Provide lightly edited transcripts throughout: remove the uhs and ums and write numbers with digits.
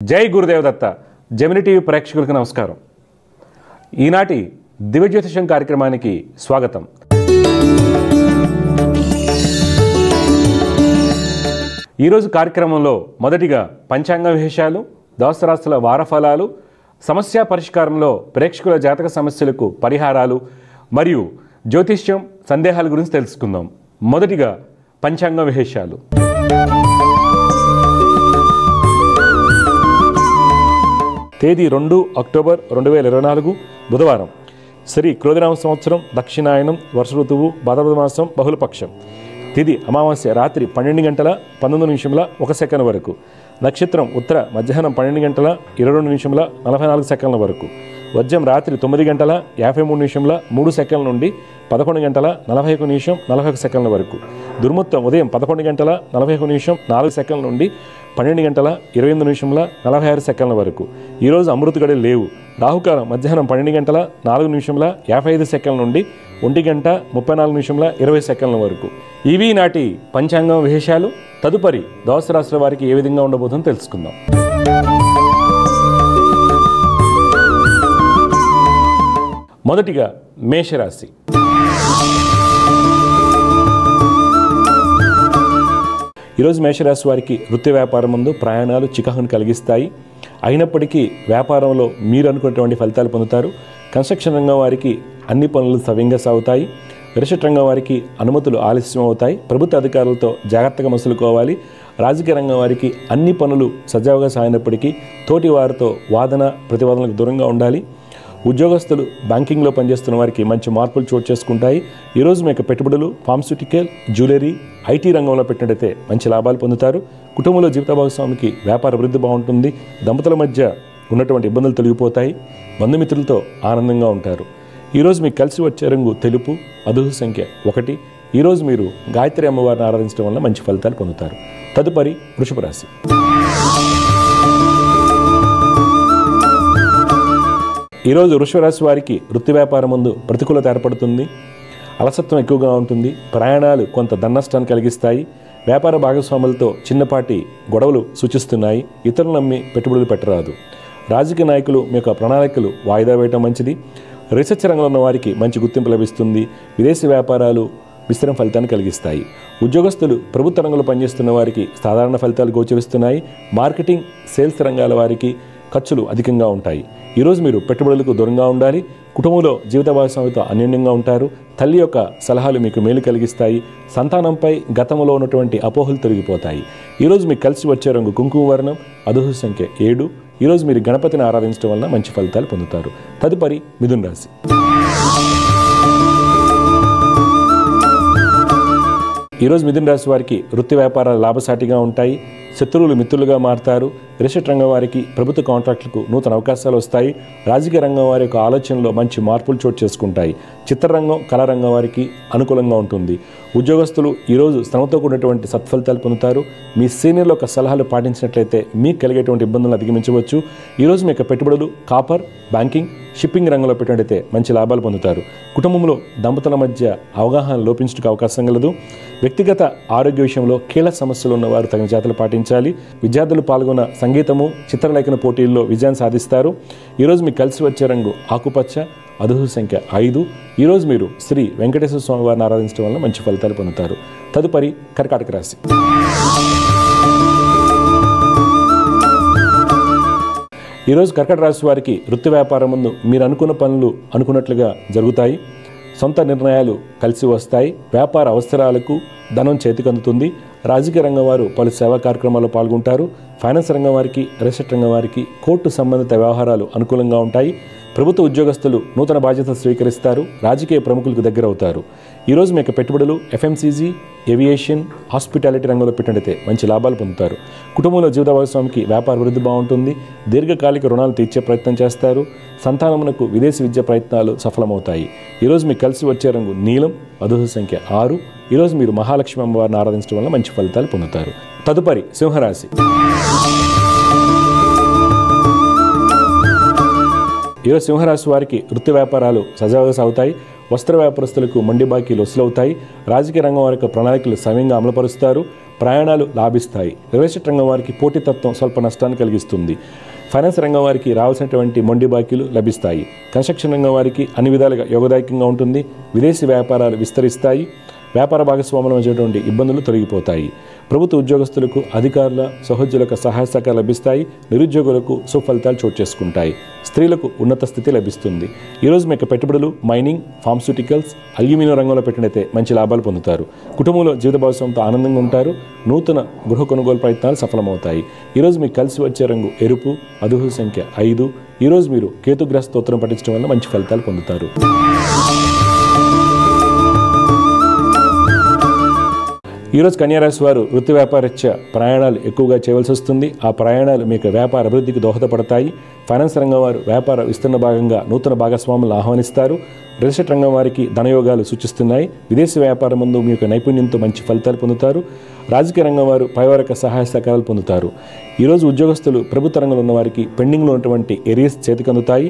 జై గురుదేవ్ దత్త Gemini TV ప్రేక్షకులకు నమస్కారం. ఈనాటి దివ్య జ్యోతిషం కార్యక్రమానికి స్వాగతం. ఈరోజు కార్యక్రమంలో మొదటిగా పంచాంగ విశేషాలు, దోస్తరాస్తుల వారఫలాలు, సమస్య పరిష్కారంలో ప్రేక్షకుల జాతక సమస్యలకు పరిహారాలు మరియు జ్యోతిష్యం సందేహాల గురించి తెలుసుకుందాం. మొదటిగా పంచాంగ విశేషాలు. తేదీ 2 అక్టోబర్ 2024 బుధవారం. శ్రీ క్రోధినామ సంవత్సరం, దక్షిణాయనం, వర్ష ఋతువు, భాద్రపద మాసం, బహుళపక్షం. తిథి అమావాస్య రాత్రి 12:19 వరకు. నక్షత్రం ఉత్తర మధ్యాహ్నం 12:22 వరకు. వజ్రం రాత్రి 9:53 నుండి 11:41 వరకు. దుర్ముహూర్తం ఉదయం 11:41 నుండి 12:28 వరకు. ఈరోజు అమృత గడియలు లేవు. రాహుకాలం మధ్యాహ్నం 12:04 నుండి 1:34 వరకు. ఇవి నాటి పంచాంగం విశేషాలు. తదుపరి ద్వాదశ రాశుల వారికి ఏ విధంగా ఉండబోతుందో తెలుసుకుందాం. మొదటిగా మేషరాశి. ఈరోజు మేషరాశి వారికి వృత్తి వ్యాపారం ముందు ప్రయాణాలు చికాకును కలిగిస్తాయి. అయినప్పటికీ వ్యాపారంలో మీరు అనుకున్నటువంటి ఫలితాలు పొందుతారు. కన్స్ట్రక్షన్ రంగం వారికి అన్ని పనులు సవ్యంగా సాగుతాయి. రిసెట్ రంగం వారికి అనుమతులు ఆలస్యం అవుతాయి. ప్రభుత్వ అధికారులతో జాగ్రత్తగా మసులుకోవాలి. రాజకీయ రంగం వారికి అన్ని పనులు సజావుగా సాగినప్పటికీ తోటి వారితో వాదన ప్రతివాదనలకు దూరంగా ఉండాలి. ఉద్యోగస్తులు బ్యాంకింగ్లో పనిచేస్తున్న వారికి మంచి మార్పులు చోటు చేసుకుంటాయి. ఈరోజు మీకు పెట్టుబడులు ఫార్మస్యూటికల్, జ్యువెలరీ, ఐటీ రంగంలో పెట్టినట్టయితే మంచి లాభాలు పొందుతారు. కుటుంబంలో జీవిత భాగస్వామికి వ్యాపార అభివృద్ధి బాగుంటుంది. దంపతుల మధ్య ఉన్నటువంటి ఇబ్బందులు తొలగిపోతాయి. బంధుమిత్రులతో ఆనందంగా ఉంటారు. ఈరోజు మీకు కలిసి వచ్చే రంగు తెలుపు, అదృష్ట సంఖ్య 1. ఈరోజు మీరు గాయత్రి అమ్మవారిని ఆరాధించడం వల్ల మంచి ఫలితాలు పొందుతారు. తదుపరి వృషభ రాశి. ఈరోజు వృషభ రాశి వారికి వృత్తి వ్యాపారం ముందు ప్రతికూలత ఏర్పడుతుంది. అలసత్వం ఎక్కువగా ఉంటుంది. ప్రయాణాలు కొంత ధననష్టాన్ని కలిగిస్తాయి. వ్యాపార భాగస్వాములతో చిన్నపాటి గొడవలు సూచిస్తున్నాయి. ఇతరులు నమ్మి పెట్టుబడులు పెట్టరాదు. రాజకీయ నాయకులు మీ యొక్క ప్రణాళికలు వాయిదా వేయటం మంచిది. రీసెర్చ్ రంగంలో ఉన్న వారికి మంచి గుర్తింపు లభిస్తుంది. విదేశీ వ్యాపారాలు విస్తరణ ఫలితాన్ని కలిగిస్తాయి. ఉద్యోగస్తులు ప్రభుత్వ రంగంలో పనిచేస్తున్న వారికి సాధారణ ఫలితాలు గోచరిస్తున్నాయి. మార్కెటింగ్, సేల్స్ రంగాల వారికి ఖర్చులు అధికంగా ఉంటాయి. ఈరోజు మీరు పెట్టుబడులకు దూరంగా ఉండాలి. కుటుంబంలో జీవిత భాగస్వామితో అన్యోన్యంగా ఉంటారు. తల్లి యొక్క సలహాలు మీకు మేలు కలిగిస్తాయి. సంతానంపై గతంలో ఉన్నటువంటి అపోహలు తొలగిపోతాయి. ఈరోజు మీకు కలిసి వచ్చే రంగు కుంకుమ వర్ణం, అదృష్ట సంఖ్య 7. ఈరోజు మీరు గణపతిని ఆరాధించడం వల్ల మంచి ఫలితాలు పొందుతారు. తదుపరి మిథున రాశి. ఈరోజు మిథున రాశి వారికి వృత్తి వ్యాపారాలు లాభసాటిగా ఉంటాయి. శత్రువులు మిత్రులుగా మారుతారు. రిసెట్ రంగం వారికి ప్రభుత్వ కాంట్రాక్టులకు నూతన అవకాశాలు వస్తాయి. రాజకీయ రంగం వారి యొక్క ఆలోచనలో మంచి మార్పులు చోటు చేసుకుంటాయి. చిత్రరంగం, కళారంగం వారికి అనుకూలంగా ఉంటుంది. ఉద్యోగస్తులు ఈరోజు శ్రమతో కూడినటువంటి సత్ఫలితాలు పొందుతారు. మీ సీనియర్ల యొక్క సలహాలు పాటించినట్లయితే మీకు కలిగేటువంటి ఇబ్బందులను అధిగమించవచ్చు. ఈరోజు మీ యొక్క పెట్టుబడులు కాపర్, బ్యాంకింగ్, షిప్పింగ్ రంగంలో పెట్టినట్టయితే మంచి లాభాలు పొందుతారు. కుటుంబంలో దంపతుల మధ్య అవగాహన లోపించడానికి అవకాశం కలదు. వ్యక్తిగత ఆరోగ్య విషయంలో కీలక సమస్యలు ఉన్నవారు తగిన జాగ్రత్తలు పాటించాలి. విద్యార్థులు పాల్గొన్న సంగీతము, చిత్రలేఖన పోటీల్లో విజయాన్ని సాధిస్తారు. ఈరోజు మీకు కలిసి వచ్చే రంగు ఆకుపచ్చ, అదృష్ట సంఖ్య 5. ఈరోజు మీరు శ్రీ వెంకటేశ్వర స్వామి వారిని ఆరాధించడం వల్ల మంచి ఫలితాలు పొందుతారు. తదుపరి కర్కాటక రాశి. ఈరోజు కర్కాటక రాశి వారికి వృత్తి వ్యాపారం ముందు మీరు అనుకున్న పనులు అనుకున్నట్లుగా జరుగుతాయి. సొంత నిర్ణయాలు కలిసి వస్తాయి. వ్యాపార అవసరాలకు ధనం చేతికి అందుతుంది. రాజకీయ రంగం వారు పలు సేవా కార్యక్రమాల్లో పాల్గొంటారు. ఫైనాన్స్ రంగం వారికి, రిసెట్ రంగం వారికి కోర్టు సంబంధిత వ్యవహారాలు అనుకూలంగా ఉంటాయి. ప్రభుత్వ ఉద్యోగస్తులు నూతన బాధ్యతలు స్వీకరిస్తారు. రాజకీయ ప్రముఖులకు దగ్గర అవుతారు. ఈరోజు మీకు పెట్టుబడులు ఎఫ్ఎంసీజీ, ఏవియేషన్, హాస్పిటాలిటీ రంగంలో పెట్టినట్టయితే మంచి లాభాలు పొందుతారు. కుటుంబంలో జీవిత భాగస్వామికి వ్యాపార అభివృద్ధి బాగుంటుంది. దీర్ఘకాలిక రుణాలు తీర్చే ప్రయత్నం చేస్తారు. సంతానమునకు విదేశీ విద్య ప్రయత్నాలు సఫలమవుతాయి. ఈరోజు మీకు కలిసి వచ్చే రంగు నీలం, అదృష్ట సంఖ్య 6. ఈరోజు మీరు మహాలక్ష్మి అమ్మవారిని ఆరాధించడం వల్ల మంచి ఫలితాలు పొందుతారు. తదుపరి సింహరాశి. ఈరోజు సింహరాశి వారికి వృత్తి వ్యాపారాలు సజావుగా సాగుతాయి. వస్త్ర వ్యాపారస్తులకు మొండి బాకీలు వసూలవుతాయి. రాజకీయ రంగం వారి యొక్క ప్రణాళికలు సమయంగా అమలుపరుస్తారు. ప్రయాణాలు లాభిస్తాయి. రియల్ ఎస్టేట్ రంగం వారికి పోటీతత్వం స్వల్ప నష్టాన్ని కలిగిస్తుంది. ఫైనాన్స్ రంగం వారికి రావాల్సినటువంటి మొండి బాకీలు లభిస్తాయి. కన్స్ట్రక్షన్ రంగం వారికి అన్ని విధాలుగా యోగదాయకంగా ఉంటుంది. విదేశీ వ్యాపారాలు విస్తరిస్తాయి. వ్యాపార భాగస్వాముల మధ్యటువంటి ఇబ్బందులు తొలగిపోతాయి. ప్రభుత్వ ఉద్యోగస్తులకు అధికారుల సహోద్యోగులకు సహాయ సహకారాలు లభిస్తాయి. నిరుద్యోగులకు సుఫలితాలు చోటు చేసుకుంటాయి. స్త్రీలకు ఉన్నత స్థితి లభిస్తుంది. ఈరోజు మీకు పెట్టుబడులు మైనింగ్, ఫార్మస్యూటికల్స్, అల్యూమినియం రంగంలో పెట్టినైతే మంచి లాభాలు పొందుతారు. కుటుంబంలో జీవిత భాగస్వామితో ఆనందంగా ఉంటారు. నూతన గృహ కొనుగోలు ప్రయత్నాలు సఫలమవుతాయి. ఈరోజు మీకు కలిసి వచ్చే రంగు ఎరుపు, అదృష్ట సంఖ్య 5. ఈరోజు మీరు కేతుగ్రహ స్తోత్రం పఠించడం వల్ల మంచి ఫలితాలు పొందుతారు. ఈరోజు కన్యారాశి వారు వృత్తి వ్యాపారరీత్యా ప్రయాణాలు ఎక్కువగా చేయవలసి వస్తుంది. ఆ ప్రయాణాలు మీకు వ్యాపార అభివృద్ధికి దోహదపడతాయి. ఫైనాన్స్ రంగం వారు వ్యాపార విస్తరణ భాగంగా నూతన భాగస్వాములను ఆహ్వానిస్తారు. రియల్ ఎస్టేట్ రంగం వారికి ధనయోగాలు సూచిస్తున్నాయి. విదేశీ వ్యాపారం ముందు మీ యొక్క నైపుణ్యంతో మంచి ఫలితాలు పొందుతారు. రాజకీయ రంగం వారు పైవారిక సహాయ సహకారాలు పొందుతారు. ఈరోజు ఉద్యోగస్తులు ప్రభుత్వ రంగంలో ఉన్న వారికి పెండింగ్లో ఉన్నటువంటి ఏరియాస్ చేతికి అందుతాయి.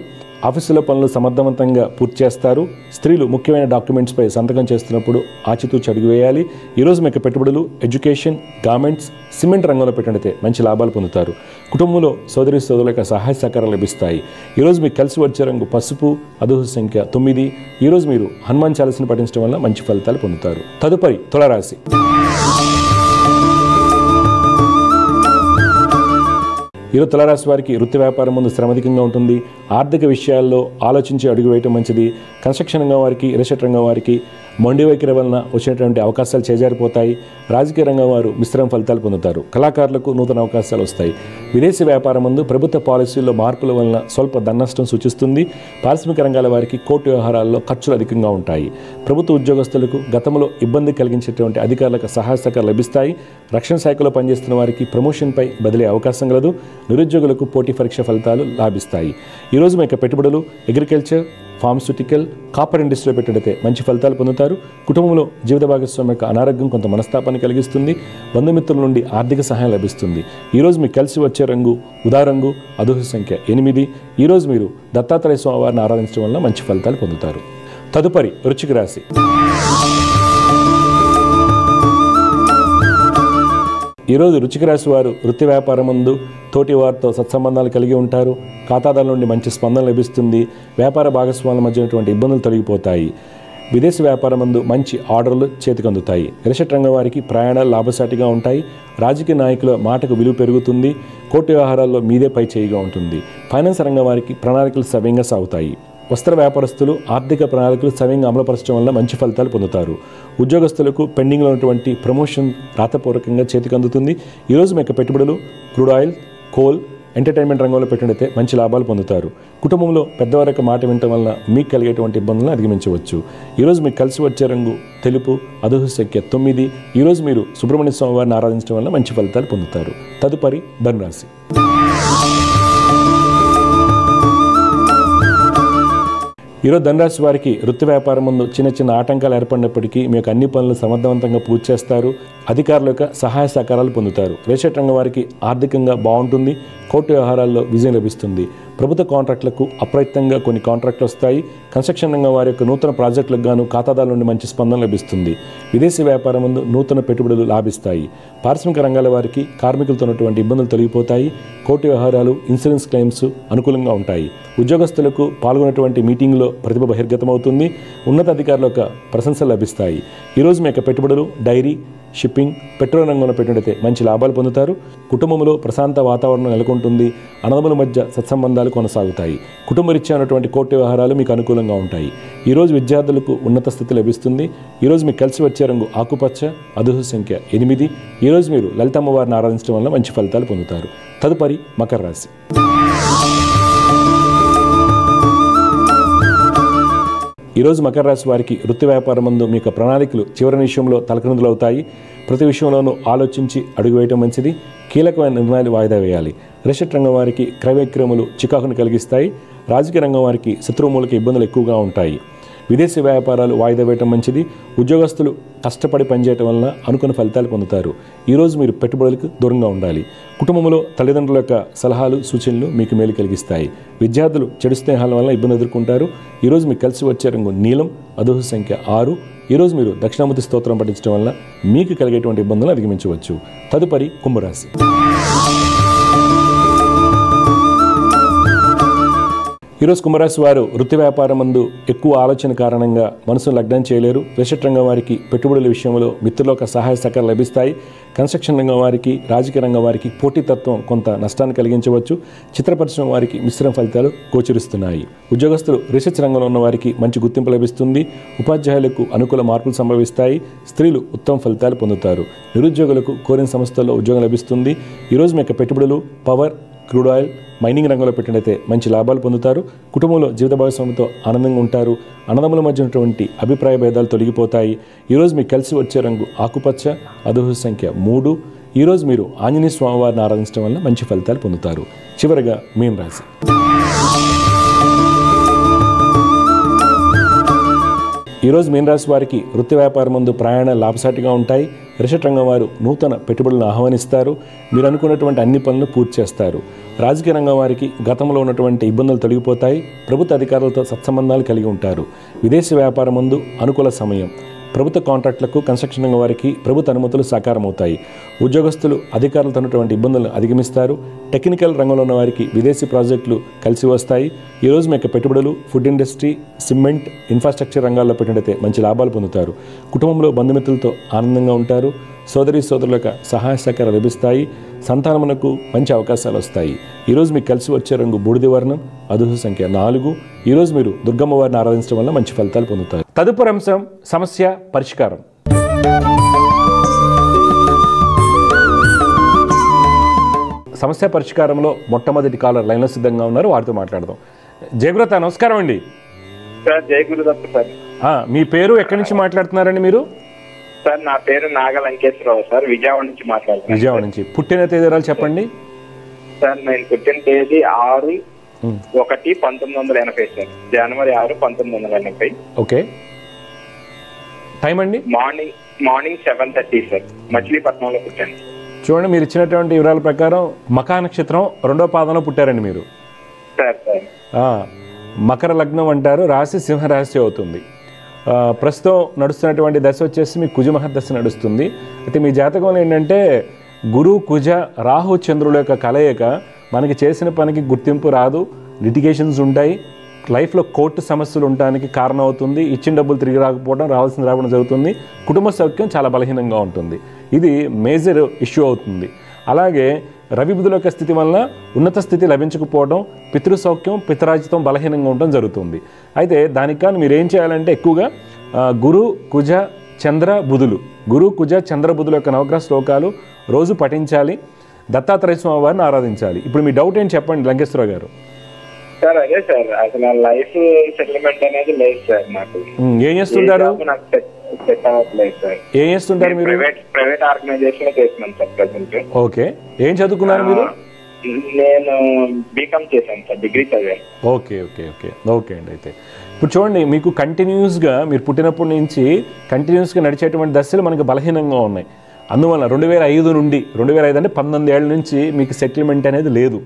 ఆఫీసులో పనులు సమర్థవంతంగా పూర్తి చేస్తారు. స్త్రీలు ముఖ్యమైన డాక్యుమెంట్స్పై సంతకం చేస్తున్నప్పుడు ఆచితూచి అడుగు వేయాలి. ఈరోజు మీకు పెట్టుబడులు ఎడ్యుకేషన్, గార్మెంట్స్, సిమెంట్ రంగంలో పెట్టినట్లయితే మంచి లాభాలు పొందుతారు. కుటుంబంలో సోదరి సోదరుల యొక్క సహాయ సహకారాలు లభిస్తాయి. ఈరోజు మీకు కలిసి వచ్చే రంగు పసుపు, అదృష్ట సంఖ్య 9. ఈరోజు మీరు హనుమాన్ చాలీసాను పఠించడం వల్ల మంచి ఫలితాలు పొందుతారు. తదుపరి తులారాశి. ఈరోజు తులారాశి వారికి వృత్తి వ్యాపారం ముందు శ్రమధికంగా ఉంటుంది. ఆర్థిక విషయాల్లో ఆలోచించి అడుగు వేయటం మంచిది. కన్స్ట్రక్షన్ రంగం వారికి, రియల్ ఎస్టేట్ రంగం వారికి మొండి వైఖరి వలన వచ్చేటువంటి అవకాశాలు చేజారిపోతాయి. రాజకీయ రంగం వారు మిశ్రమ ఫలితాలు పొందుతారు. కళాకారులకు నూతన అవకాశాలు వస్తాయి. విదేశీ వ్యాపారం ముందు ప్రభుత్వ పాలసీల్లో మార్పుల వలన స్వల్ప ధననష్టం సూచిస్తుంది. పారిశ్రామిక రంగాల వారికి కోర్టు వ్యవహారాల్లో ఖర్చులు అధికంగా ఉంటాయి. ప్రభుత్వ ఉద్యోగస్తులకు గతంలో ఇబ్బంది కలిగించేటువంటి అధికారులకు సహాయ సహకారాలు లభిస్తాయి. రక్షణ శాఖలో పనిచేస్తున్న వారికి ప్రమోషన్పై బదిలీ అవకాశం కలదు. నిరుద్యోగులకు పోటీ పరీక్ష ఫలితాలు లాభిస్తాయి. ఈరోజు మీ యొక్క పెట్టుబడులు అగ్రికల్చర్, ఫార్మస్యూటికల్, కాపర్ ఇండస్ట్రీలో పెట్టినట్లయితే మంచి ఫలితాలు పొందుతారు. కుటుంబంలో జీవిత భాగస్వామి యొక్క అనారోగ్యం కొంత మనస్తాపాన్ని కలిగిస్తుంది. బంధుమిత్రుల నుండి ఆర్థిక సహాయం లభిస్తుంది. ఈరోజు మీకు కలిసి వచ్చే రంగు ఉదారంగు, అదృష్ట సంఖ్య 8. ఈరోజు మీరు దత్తాత్రేయ స్వామివారిని ఆరాధించడం వల్ల మంచి ఫలితాలు పొందుతారు. తదుపరి వృశ్చిక రాశి. ఈరోజు వృశ్చిక రాశి వారు వృత్తి వ్యాపారం ముందు తోటి వారితో సత్సంబంధాలు కలిగి ఉంటారు. ఖాతాదారుల నుండి మంచి స్పందన లభిస్తుంది. వ్యాపార భాగస్వాముల మధ్య ఉన్నటువంటి ఇబ్బందులు తొలగిపోతాయి. విదేశీ వ్యాపారం ముందు మంచి ఆర్డర్లు చేతికి అందుతాయి. రియల్ ఎస్టేట్ రంగం వారికి ప్రయాణాలు లాభసాటిగా ఉంటాయి. రాజకీయ నాయకుల మాటకు విలువ పెరుగుతుంది. కోర్టు వ్యవహారాల్లో మీదే పై చేయిగా ఉంటుంది. ఫైనాన్స్ రంగం వారికి ప్రణాళికలు సవ్యంగా సాగుతాయి. వస్త్ర వ్యాపారస్తులు ఆర్థిక ప్రణాళికలు సవ్యంగా అమలుపరచడం వల్ల మంచి ఫలితాలు పొందుతారు. ఉద్యోగస్తులకు పెండింగ్లో ఉన్నటువంటి ప్రమోషన్ రాతపూర్వకంగా చేతికి అందుతుంది. ఈరోజు మీ యొక్క పెట్టుబడులు క్రూడ్ ఆయిల్, కోల్, ఎంటర్టైన్మెంట్ రంగంలో పెట్టినట్లయితే మంచి లాభాలు పొందుతారు. కుటుంబంలో పెద్దవారి యొక్క మాట వినటం వల్ల మీకు కలిగేటువంటి ఇబ్బందులను అధిగమించవచ్చు. ఈరోజు మీకు కలిసి వచ్చే రంగు తెలుపు, అదృష్ట సంఖ్య 9. ఈరోజు మీరు సుబ్రహ్మణ్య స్వామి వారిని ఆరాధించడం వల్ల మంచి ఫలితాలు పొందుతారు. తదుపరి ధనురాశి. ఈరోజు ధనురాశి వారికి వృత్తి వ్యాపారం ముందు చిన్న చిన్న ఆటంకాలు ఏర్పడినప్పటికీ మీ యొక్క అన్ని పనులు సమర్థవంతంగా పూర్తి చేస్తారు. అధికారుల యొక్క సహాయ సహకారాలు పొందుతారు. రియల్ ఎస్టేట్ రంగం వారికి ఆర్థికంగా బాగుంటుంది. కోర్టు వ్యవహారాల్లో విజయం లభిస్తుంది. ప్రభుత్వ కాంట్రాక్టులకు అప్రయత్నంగా కొన్ని కాంట్రాక్టులు వస్తాయి. కన్స్ట్రక్షన్ రంగం వారి యొక్క నూతన ప్రాజెక్టులకు గాను ఖాతాదారుల నుండి మంచి స్పందన లభిస్తుంది. విదేశీ వ్యాపారం ముందు నూతన పెట్టుబడులు లాభిస్తాయి. పారిశ్రామిక రంగాల వారికి కార్మికులతో ఉన్నటువంటి ఇబ్బందులు తొలగిపోతాయి. కోర్టు వ్యవహారాలు, ఇన్సూరెన్స్ క్లెయిమ్స్ అనుకూలంగా ఉంటాయి. ఉద్యోగస్తులకు పాల్గొన్నటువంటి మీటింగ్లో ప్రతిభ బహిర్గతమవుతుంది. ఉన్నతాధికారుల యొక్క ప్రశంసలు లభిస్తాయి. ఈరోజు మీ యొక్క పెట్టుబడులు డైరీ, షిప్పింగ్, పెట్రోల్ రంగంలో పెట్టినట్లయితే మంచి లాభాలు పొందుతారు. కుటుంబంలో ప్రశాంత వాతావరణం నెలకొంటుంది. అన్నదమ్ముల మధ్య సత్సంబంధాలు కొనసాగుతాయి. కుటుంబరీత్యా ఉన్నటువంటి కోర్టు వ్యవహారాలు మీకు అనుకూలంగా ఉంటాయి. ఈరోజు విద్యార్థులకు ఉన్నత స్థితి లభిస్తుంది. ఈరోజు మీకు కలిసి వచ్చే రంగు ఆకుపచ్చ, అదృష్ట సంఖ్య 8. ఈరోజు మీరు లలితమ్మ వారిని ఆరాధించడం వల్ల మంచి ఫలితాలు పొందుతారు. తదుపరి మకర రాశి. ఈరోజు మకర రాశి వారికి వృత్తి వ్యాపారం ముందు మీ యొక్క ప్రణాళికలు చివరి విషయంలో తలకిందులవుతాయి. ప్రతి విషయంలోనూ ఆలోచించి అడుగు వేయటం మంచిది. కీలకమైన నిర్ణయాలు వాయిదా వేయాలి. రియల్ ఎస్టేట్ రంగం వారికి క్రయ విక్రయములు చికాకును కలిగిస్తాయి. రాజకీయ రంగం వారికి శత్రువు మూలక ఇబ్బందులు ఎక్కువగా ఉంటాయి. విదేశీ వ్యాపారాలు వాయిదా వేయటం మంచిది. ఉద్యోగస్తులు కష్టపడి పనిచేయటం వలన అనుకున్న ఫలితాలు పొందుతారు. ఈరోజు మీరు పెట్టుబడులకు దూరంగా ఉండాలి. కుటుంబంలో తల్లిదండ్రుల యొక్క సలహాలు సూచనలు మీకు మేలు కలిగిస్తాయి. విద్యార్థులు చెడు స్నేహాల వల్ల ఇబ్బంది ఎదుర్కొంటారు. ఈరోజు మీకు కలిసి వచ్చే రంగు నీలం, అదృష్ట సంఖ్య 6. ఈరోజు మీరు దక్షిణామూర్తి స్తోత్రం పఠించడం వల్ల మీకు కలిగేటువంటి ఇబ్బందులు అధిగమించవచ్చు. తదుపరి కుంభరాశి. ఈరోజు కుంభరాశి వారు వృత్తి వ్యాపారం మందు ఎక్కువ ఆలోచన కారణంగా మనసును లగ్నం చేయలేరు. రిషట్ రంగం వారికి పెట్టుబడుల విషయంలో మిత్రుల యొక్క సహాయ సహకారాలు లభిస్తాయి. కన్స్ట్రక్షన్ రంగం వారికి, రాజకీయ రంగం వారికి పోటీతత్వం కొంత నష్టాన్ని కలిగించవచ్చు. చిత్ర పరిశ్రమ వారికి మిశ్రమ ఫలితాలు గోచరిస్తున్నాయి. ఉద్యోగస్తులు రీసెర్చ్ రంగంలో ఉన్న వారికి మంచి గుర్తింపు లభిస్తుంది. ఉపాధ్యాయులకు అనుకూల మార్పులు సంభవిస్తాయి. స్త్రీలు ఉత్తమ ఫలితాలు పొందుతారు. నిరుద్యోగులకు కోరిన సంస్థల్లో ఉద్యోగం లభిస్తుంది. ఈరోజు మీ యొక్క పెట్టుబడులు పవర్, క్రూడ్ ఆయిల్, మైనింగ్ రంగంలో పెట్టినైతే మంచి లాభాలు పొందుతారు. కుటుంబంలో జీవిత భాగస్వామితో ఆనందంగా ఉంటారు. అన్నదమ్ముల మధ్య ఉన్నటువంటి అభిప్రాయ భేదాలు తొలగిపోతాయి. ఈరోజు మీకు కలిసి వచ్చే రంగు ఆకుపచ్చ, అదృష్ట సంఖ్య 3. ఈరోజు మీరు ఆంజనేయ స్వామివారిని ఆరాధించడం వల్ల మంచి ఫలితాలు పొందుతారు. చివరగా మీన రాశి. ఈరోజు మీన రాశి వారికి వృత్తి వ్యాపారం ముందు ప్రయాణాలు లాభసాటిగా ఉంటాయి. రిషట్ రంగం వారు నూతన పెట్టుబడులను ఆహ్వానిస్తారు. మీరు అనుకున్నటువంటి అన్ని పనులు పూర్తి చేస్తారు. రాజకీయ రంగం వారికి గతంలో ఉన్నటువంటి ఇబ్బందులు తొలగిపోతాయి. ప్రభుత్వ అధికారులతో సత్సంబంధాలు కలిగి ఉంటారు. విదేశీ వ్యాపారం ముందు అనుకూల సమయం. ప్రభుత్వ కాంట్రాక్టులకు, కన్స్ట్రక్షన్ రంగం వారికి ప్రభుత్వ అనుమతులు సాకారమవుతాయి. ఉద్యోగస్తులు అధికారులతో ఉన్నటువంటి ఇబ్బందులను అధిగమిస్తారు. టెక్నికల్ రంగంలో ఉన్న వారికి విదేశీ ప్రాజెక్టులు కలిసి వస్తాయి. ఈరోజు మీ యొక్క పెట్టుబడులు ఫుడ్ ఇండస్ట్రీ, సిమెంట్, ఇన్ఫ్రాస్ట్రక్చర్ రంగాల్లో పెట్టినట్లయితే మంచి లాభాలు పొందుతారు. కుటుంబంలో బంధుమిత్రులతో ఆనందంగా ఉంటారు. సోదరి సోదరుల యొక్క సహాయ సహకారాలు లభిస్తాయి. సంతానమునకు మంచి అవకాశాలు వస్తాయి. ఈరోజు మీకు కలిసి వచ్చే రంగు బూడిద వర్ణం, అదృష్ట సంఖ్య 4. ఈరోజు మీరు దుర్గమ్మ వారిని ఆరాధించడం వల్ల మంచి ఫలితాలు పొందుతారు. తదుపరి అంశం సమస్య పరిష్కారం. సమస్య పరిష్కారంలో మొట్టమొదటి కాలర్ లైన్లో సిద్ధంగా ఉన్నారు. వారితో మాట్లాడదాం. జయగురత, నమస్కారం అండి. Sir Jaya Guru Datta sir. మీ పేరు, ఎక్కడి నుంచి మాట్లాడుతున్నారండి మీరు? సార్ నా పేరు నాగలంకేశ్వరరావు సార్, విజయవాడ నుంచి మాట్లాడుతున్నాను. విజయవాడ నుంచి. పుట్టిన తేదీరాలు చెప్పండి సార్. నేను పుట్టిన తేదీ 6/1/1980 సార్. జనవరి 6, 1980. ఓకే. టైం అండి? Morning 7:30 sir. మచిలీపట్నంలో పుట్టాను. చూడండి, మీరు ఇచ్చినటువంటి వివరాల ప్రకారం మకా నక్షత్రం 2వ పాదంలో పుట్టారండి మీరు. సార్ మకర లగ్నం అంటారు. రాశి సింహరాశి అవుతుంది. ప్రస్తుతం నడుస్తున్నటువంటి దశ వచ్చేసి మీ కుజమహర్దశ నడుస్తుంది. అయితే మీ జాతకంలో ఏంటంటే గురు, కుజ, రాహు, చంద్రుల యొక్క కలయిక మనకి చేసిన పనికి గుర్తింపు రాదు. లిటిగేషన్స్ ఉంటాయి. లైఫ్లో కోర్టు సమస్యలు ఉండడానికి కారణం అవుతుంది. ఇచ్చిన డబ్బులు తిరిగి రాకపోవడం, రావాల్సిన రావడం జరుగుతుంది. కుటుంబ సౌఖ్యం చాలా బలహీనంగా ఉంటుంది. ఇది మేజర్ ఇష్యూ అవుతుంది. అలాగే రవి బుధుల యొక్క స్థితి వలన ఉన్నత స్థితి లభించకపోవడం, పితృ సౌఖ్యం, పితరాజితం బలహీనంగా ఉండడం జరుగుతుంది. అయితే దానికి కానీ మీరు ఏం చేయాలంటే ఎక్కువగా గురు, కుజ, చంద్ర, బుధులు, గురు, కుజ, చంద్ర, బుధుల యొక్క నవగ్రహ శ్లోకాలు రోజు పఠించాలి. దత్తాత్రేయ స్వామి వారిని ఆరాధించాలి. ఇప్పుడు మీ డౌట్ ఏంటి చెప్పండి లంకేశ్వరరావు గారు. సార్ అదే సార్, అసలు లైఫ్ సెటిల్మెంట్ అనేది లేదు సార్. నాకు ఏం చేస్తుంటారు? ఏం చేస్తుంటారు మీరు? ప్రైవేట్ ఆర్గనైజేషన్ చేస్తున్నాను సార్ ప్రెసెంట్. ఓకే. ఏం చదువుకున్నారు మీరు? నేను బీకామ్ చేశాను సార్, డిగ్రీ చదివాను. ఓకే ఓకే ఓకే ఓకే అండి. అయితే ఇప్పుడు చూడండి, మీకు కంటిన్యూస్గా మీరు పుట్టినప్పటి నుంచి కంటిన్యూస్గా నడిచేటువంటి దశలు మనకి బలహీనంగా ఉన్నాయి. అందువల్ల 2005 నుండి 2005 అంటే 19 ఏళ్ళ నుంచి మీకు సెటిల్మెంట్ అనేది లేదు.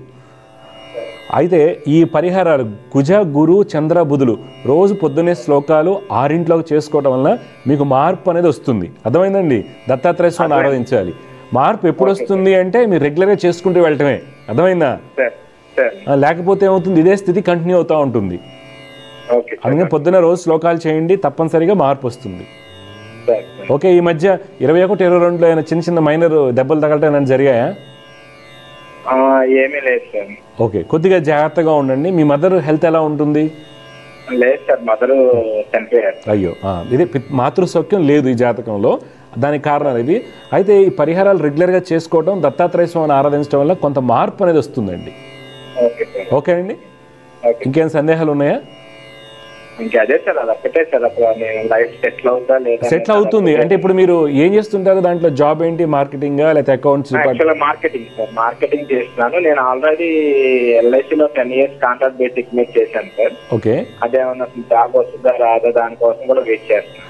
అయితే ఈ పరిహారాలు కుజ, గురు, చంద్ర, బుధులు రోజు పొద్దున్నే శ్లోకాలు 6 చేసుకోవడం వల్ల మీకు మార్పు అనేది వస్తుంది. అర్థమైందండి? దత్తాత్రేయ స్వామిని ఆరాధించాలి. మార్పు ఎప్పుడు వస్తుంది అంటే మీరు రెగ్యులర్గా చేసుకుంటూ వెళ్ళటమే. అర్థమైందా? లేకపోతే ఏమవుతుంది, ఇదే స్థితి కంటిన్యూ అవుతూ ఉంటుంది. అందుకని పొద్దున్న రోజు శ్లోకాలు చేయండి, తప్పనిసరిగా మార్పు వస్తుంది. ఓకే. ఈ మధ్య 21, 22లో అయినా చిన్న చిన్న మైనర్ దెబ్బలు తగలటం జరిగాయా? ఏమీ లేదు సార్. ఓకే. కొద్దిగా జాగ్రత్తగా ఉండండి. మీ మదర్ హెల్త్ ఎలా ఉంటుంది? లేదు సార్, మదర్ చనిపోయారు. అయ్యో, ఇదే మాతృ సౌఖ్యం లేదు ఈ జాతకంలో. దానికి కారణాలు ఇవి. అయితే ఈ పరిహారాలు రెగ్యులర్గా చేసుకోవడం, దత్తాత్రేయ స్వామిని ఆరాధించడం వల్ల కొంత మార్పు అనేది వస్తుందండి. ఓకే అండి. ఇంకేం సందేహాలు ఉన్నాయా? ఇంకా అదే సార్, అది ఒక్కటే సార్. అప్పుడు నేను లైఫ్ సెటిల్ అవుతా లేదా? సెటిల్ అవుతుంది అంటే ఇప్పుడు మీరు ఏం చేస్తుంటారు దాంట్లో? జాబ్ ఏంటి? మార్కెటింగ్ లేకపోతే అకౌంట్స్? యాక్చువల్గా మార్కెటింగ్ సార్, మార్కెటింగ్ చేస్తున్నాను. నేను ఆల్రెడీ ఎల్ఐసిలో 10 years కాంట్రాక్ట్ బేసిక్ మీద చేశాను సార్. ఓకే. అదేమన్నా జాబ్ వస్తుందా రాదా దానికోసం కూడా వెయిట్ చేస్తున్నాను.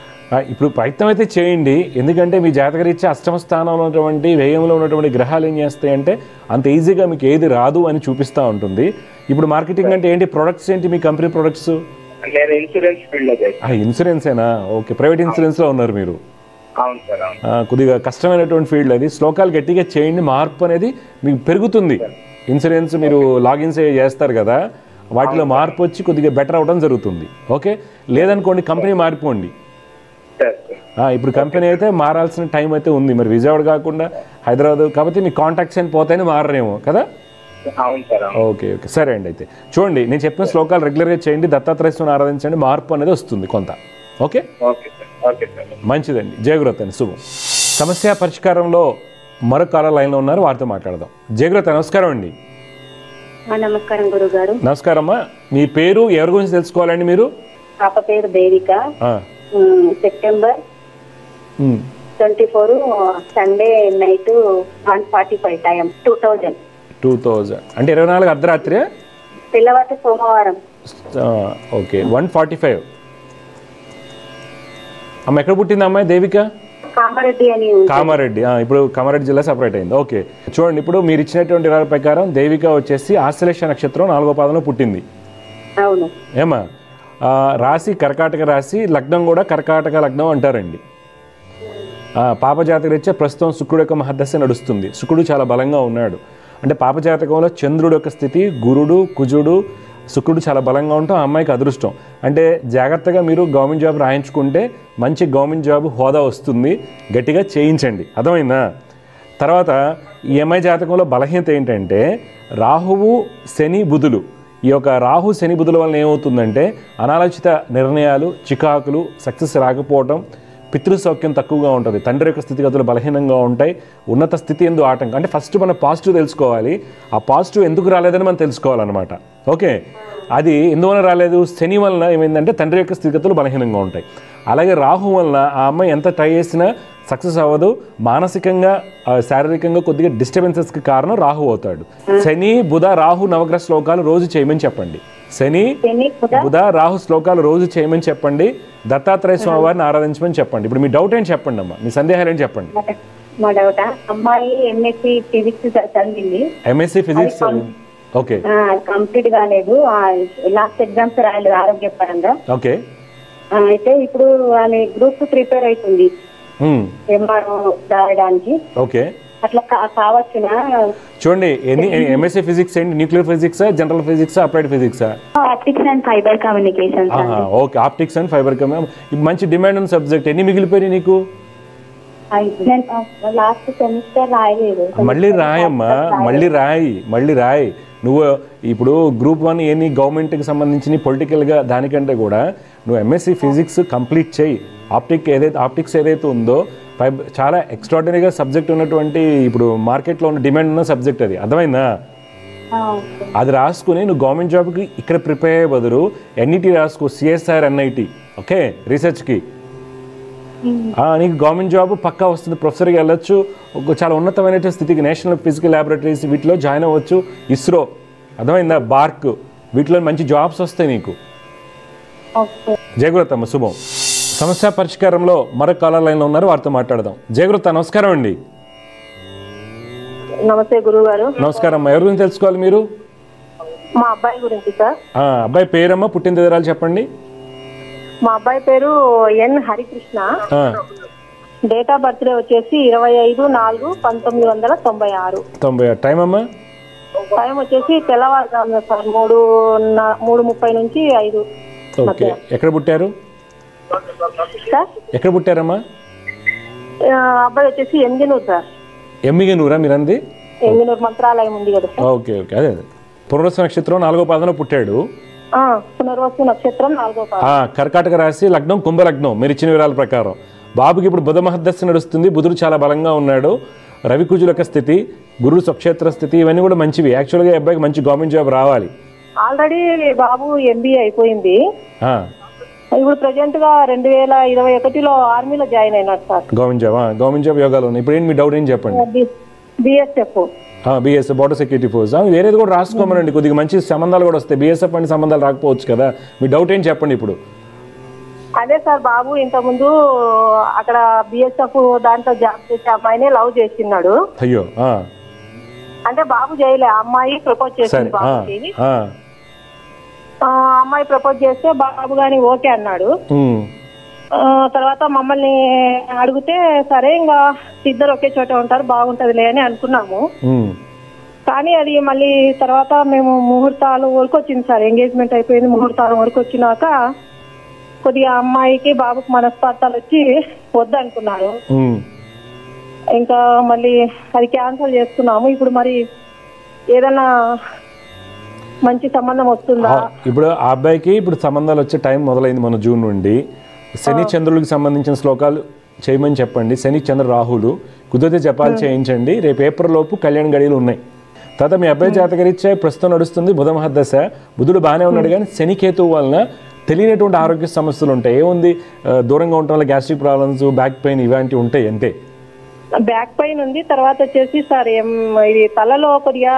ఇప్పుడు ప్రయత్నం అయితే చేయండి, ఎందుకంటే మీ జాతకరీత్యా అష్టమ స్థానంలో ఉన్నటువంటి వ్యయంలో ఉన్నటువంటి గ్రహాలు ఏం చేస్తాయంటే అంత ఈజీగా మీకు ఏది రాదు అని చూపిస్తూ ఉంటుంది. ఇప్పుడు మార్కెటింగ్ అంటే ఏంటి? ప్రొడక్ట్స్ ఏంటి మీ కంపెనీ ప్రొడక్ట్స్? నేను ఇన్సూరెన్స్ ఫీల్డ్ లో చేస్తాను. ఇన్సూరెన్సేనా? ఓకే, ప్రైవేట్ ఇన్సూరెన్స్లో ఉన్నారు మీరు. అవును సార్, అవును. కొద్దిగా కష్టమైనటువంటి ఫీల్డ్ అది. శ్లోకాలు గట్టిగా చేయండి, మార్పు అనేది మీకు పెరుగుతుంది. ఇన్సూరెన్స్ మీరు లాగిన్స్ చేస్తారు కదా, వాటిలో మార్పు వచ్చి కొద్దిగా బెటర్ అవడం జరుగుతుంది. ఓకే, లేదనుకోండి కంపెనీ మారిపోండి. ఇప్పుడు కంపెనీ అయితే మారాల్సిన టైం అయితే ఉంది. మరి విజయవాడ కాకుండా హైదరాబాద్ కాబట్టి మీ కాంటాక్ట్స్ అని పోతాయని మారరేమో కదా? ఓకే ఓకే, సరే అండి. అయితే చూడండి, నేను చెప్పిన శ్లోకాలు రెగ్యులర్గా చేయండి, దత్తాత్రేయ స్వామిని ఆరాధించండి, మార్పు అనేది వస్తుంది కొంత. ఓకే, మంచిదండి. జయగురత్ అండి, శుభం. సమస్య పరిష్కారంలో మరొక కాలర్ లైన్లో ఉన్నారు, వారితో మాట్లాడదాం. జయగురత్, నమస్కారం అండి. నమస్కారం గురుగారు. నమస్కారం అమ్మా. మీ పేరు, ఎవరి గురించి తెలుసుకోవాలండి మీరు? పాప పేరు Devika. September 24 Sunday night 1:45 time 2000 అంటే 24 అర్ధరాత్రి తెల్లవారు సోమవారం. ఓకే, 1:45. అమ్మ ఎక్కడ పుట్టింది అమ్మాయి? దేవిక కామారెడ్డి అని. కామారెడ్డి, ఇప్పుడు కామారెడ్డి జిల్లా సపరేట్ అయింది. ఓకే, చూడండి, ఇప్పుడు మీరు ఇచ్చినటువంటి వివరాల ప్రకారం దేవిక వచ్చేసి ఆశ్లేష నక్షత్రం 4వ పాదంలో పుట్టింది. అవును. ఏమా? రాశి కర్కాటక రాశి, లగ్నం కూడా కర్కాటక లగ్నం అంటారండి. పాపజాతకరీత్యా ప్రస్తుతం శుక్రుడు యొక్క మహర్దశ నడుస్తుంది. శుక్రుడు చాలా బలంగా ఉన్నాడు. అంటే పాపజాతకంలో చంద్రుడు యొక్క స్థితి, గురుడు, కుజుడు, శుక్రుడు చాలా బలంగా ఉంటాం. ఆ అమ్మాయికి అదృష్టం. అంటే జాగ్రత్తగా మీరు గవర్నమెంట్ జాబ్ రాయించుకుంటే మంచి గవర్నమెంట్ జాబ్ హోదా వస్తుంది. గట్టిగా చేయించండి, అర్థమైందా? తర్వాత ఈ అమ్మాయి జాతకంలో బలహీనత ఏంటంటే రాహువు, శని, బుధులు. ఈ యొక్క రాహు, శని, బుధుల వలన ఏమవుతుందంటే అనాలోచిత నిర్ణయాలు, చికాకులు, సక్సెస్ రాకపోవడం, పితృసౌఖ్యం తక్కువగా ఉంటుంది, తండ్రి యొక్క స్థితిగతులు బలహీనంగా ఉంటాయి, ఉన్నత స్థితి ఎందు ఆటంకం. అంటే ఫస్ట్ మనం పాజిటివ్ తెలుసుకోవాలి. ఆ పాజిటివ్ ఎందుకు రాలేదని మనం తెలుసుకోవాలన్నమాట. ఓకే, అది ఎందువల్ల రాలేదు? శని వలన ఏమైందంటే తండ్రి యొక్క స్థితిగతులు బలహీనంగా ఉంటాయి. అలాగే రాహు వలన ఆ అమ్మాయి ఎంత ట్రై చేసినా సక్సెస్ అవ్వదు. మానసికంగా, శారీరకంగా కొద్దిగా డిస్టర్బెన్సెస్కి కారణం రాహు అవుతాడు. శని, బుధ, రాహు నవగ్రహ శ్లోకాలు రోజు చేయమని చెప్పండి. శని, బుధ, రాహు శ్లోకాలు రోజు చేయమని చెప్పండి. దత్తాత్రేయ స్వామి వారిని ఆరాధించమని చెప్పండి. ఇప్పుడు మీ డౌట్ ఏంటి చెప్పండి అమ్మా, మీ సందేహాలు ఏంటి చెప్పండి. మా డౌట్, అమ్మాయి ఎంఎస్సి ఫిజిక్స్ చదివింది. ఎంఎస్సి ఫిజిక్స్ చదివింది. ఓకే, కంప్లీట్ కాలేదు. లాస్ట్ ఎగ్జామ్స్ రాయలేదు ఆరోగ్యపరంగా. ఓకే, అయితే ఇప్పుడు ఆమె గ్రూప్ ప్రిపేర్ అవుతుంది ఎంఆర్ఓ రాయడానికి. ఓకే, అట్లా కావచ్చునా? చూడండి, ఎంఎస్సీ ఫిజిక్స్ ఏంటి? న్యూక్లియర్ ఫిజిక్సా, జనరల్ ఫిజిక్సా, అప్లైడ్ ఫిజిక్సా? Optics and fibre communication. Okay, optics and fibre communication మంచి డిమాండ్ ఉన్న సబ్జెక్ట్. ఎన్ని మిగిలిపోయినాయి నీకు? లాస్ట్ సెమిస్టర్ రాయలేదు. మళ్ళీ రాయమ్మా, మళ్ళీ రాయి. నువ్వు ఇప్పుడు గ్రూప్ 1 ఎన్ని గవర్నమెంట్కి సంబంధించిన పొలిటికల్గా దానికంటే కూడా నువ్వు ఎంఎస్సీ ఫిజిక్స్ కంప్లీట్ చేయి. ఆప్టిక్స్ ఏదైతే ఉందో చాలా ఎక్స్ట్రాడినరీగా సబ్జెక్ట్ ఉన్నటువంటి, ఇప్పుడు మార్కెట్లో ఉన్న డిమాండ్ ఉన్న సబ్జెక్ట్ అది, అర్థమైందా? అది రాసుకుని నువ్వు గవర్నమెంట్ జాబ్కి ఇక్కడ ప్రిపేర్ అయ్యే బదులు ఎన్ఈటీ రాసుకో, సిఎస్ఆర్, ఎన్ఐటి. ఓకే, రీసెర్చ్కి నీకు గవర్నమెంట్ జాబ్ పక్కా వస్తుంది. ప్రొఫెసర్కి వెళ్ళొచ్చు, చాలా ఉన్నతమైన స్థితికి నేషనల్ ఫిజికల్ ల్యాబొరేటరీస్ వీటిలో జాయిన్ అవ్వచ్చు. ఇస్రో, అర్థమైందా? బార్క్, వీటిలో మంచి జాబ్స్ వస్తాయి నీకు. జయగురతమ్మ, శుభం. సమస్య పరిష్కారంలో మరొక కాలర్ లైన్లో ఉన్నారు, వారితో మాట్లాడదాం. జయగురత, నమస్కారం అండి. నమస్తే గురువు గారు. నమస్కారం అమ్మా. ఎవరి గురించి తెలుసుకోవాలి మీరు? మా అబ్బాయి గురించి సార్. అబ్బాయి పేరమ్మా, పుట్టిన వివరాలు చెప్పండి. మా అబ్బాయి పేరు N Harikrishna. Date of birth day వచ్చేసి 25/4/1996. 96. టైం అమ్మా? టైం వచ్చేసి తెల్లవారుజామున సార్ 3:30 నుంచి 5. ఓకే, ఎక్కడ పుట్టారు? ఎక్కడ పుట్టారమ్మా? అబ్బాయి వచ్చేసి ఎంగినూరు సార్. ఎమ్మిగనూరా మీరంది? ఎంగినూరు మంత్రాలయం ఉంది కదా సార్. ఓకే ఓకే, అదే పునర్వసు నక్షత్రం 4వ పాదంలో పుట్టాడు. పునర్వసు నక్షత్రం 4వ పాదం. కర్కాటక రాశి, లగ్నం కుంభలగ్నం మీరు ఇచ్చిన వివరాల ప్రకారం. బాబుకి ఇప్పుడు బుధ మహర్దశ నడుస్తుంది. బుధుడు చాలా బలంగా ఉన్నాడు. రవి కుజుల యొక్క స్థితి, గురుడు స్వక్షేత్ర స్థితి, ఇవన్నీ కూడా మంచివి. యాక్చువల్గా అబ్బాయికి మంచి గవర్నమెంట్ జాబ్ రావాలి. ఆల్రెడీ బాబు ఎంబీఏ అయిపోయింది. ఇప్పుడు ప్రెసెంట్ గా 2021లో ఆర్మీలో జాయిన్ అయినాడు సార్. గవర్నమెంట్ జాబ్ యోగాలో ఉన్నాయి. ఇప్పుడు ఏంటి మీ డౌట్ ఏం చెప్పండి? BSF BSF border security force. వేరేది కూడా రాసుకోమనండి, కొద్దిగా మంచి సంబంధాలు కూడా వస్తాయి. బిఎస్ఎఫ్ అంటే సంబంధాలు రాకపోవచ్చు కదా. మీ డౌట్ ఏం చెప్పండి ఇప్పుడు? అదే సార్, బాబు ఇంతకుముందు అక్కడ బిఎస్ఎఫ్ దాంట్లో జాబ్ చేసే అమ్మాయిని లవ్ చేస్తున్నాడు. అయ్యో. అంటే బాబు చేయలే, అమ్మాయి ప్రపోజ్ చేసింది బాబుకి. అమ్మాయి ప్రపోజ్ చేస్తే బాబు గాని ఓకే అన్నాడు. తర్వాత మమ్మల్ని అడిగితే సరే ఇంకా ఇద్దరు ఒకే చోట ఉంటారు బాగుంటదిలే అని అనుకున్నాము. కానీ అది మళ్ళీ తర్వాత మేము ముహూర్తాలు వరకు వచ్చింది సార్, ఎంగేజ్మెంట్ అయిపోయింది. ముహూర్తాల వరకు వచ్చినాక కొద్దిగా అమ్మాయికి బాబుకి మనస్పార్థాలు వచ్చి వద్దనుకున్నారు. ఇంకా మళ్ళీ అది క్యాన్సిల్ చేస్తున్నాము. ఇప్పుడు మరి ఏదైనా మంచి సంబంధం వస్తుందా? ఇప్పుడు ఆ అబ్బాయికి ఇప్పుడు సంబంధాలు వచ్చే టైం మొదలైంది మన జూన్ నుండి. శని చంద్రులకు సంబంధించిన శ్లోకాలు చేయమని చెప్పండి. శని చంద్ర రాహులు కుదిరితే జపాలు చేయించండి. రేపు ఏప్రిల్ లోపు కళ్యాణ గడియలు ఉన్నాయి. తర్వాత మీ అబ్బాయి జాతకరీత్యా ప్రస్తుతం నడుస్తుంది బుధ మహర్దశ. బుధుడు బాగానే ఉన్నాడు, కానీ శనికేతువు వలన తెలియనటువంటి ఆరోగ్య సమస్యలు ఉంటాయి. ఏముంది, దూరంగా ఉండటం వల్ల గ్యాస్ట్రిక్ ప్రాబ్లమ్స్, బ్యాక్ పెయిన్ ఇలాంటివి ఉంటాయి అంతే. బ్యాక్ పెయిన్ ఉంది. తర్వాత వచ్చేసి సార్ ఇది తలలో కొద్దిగా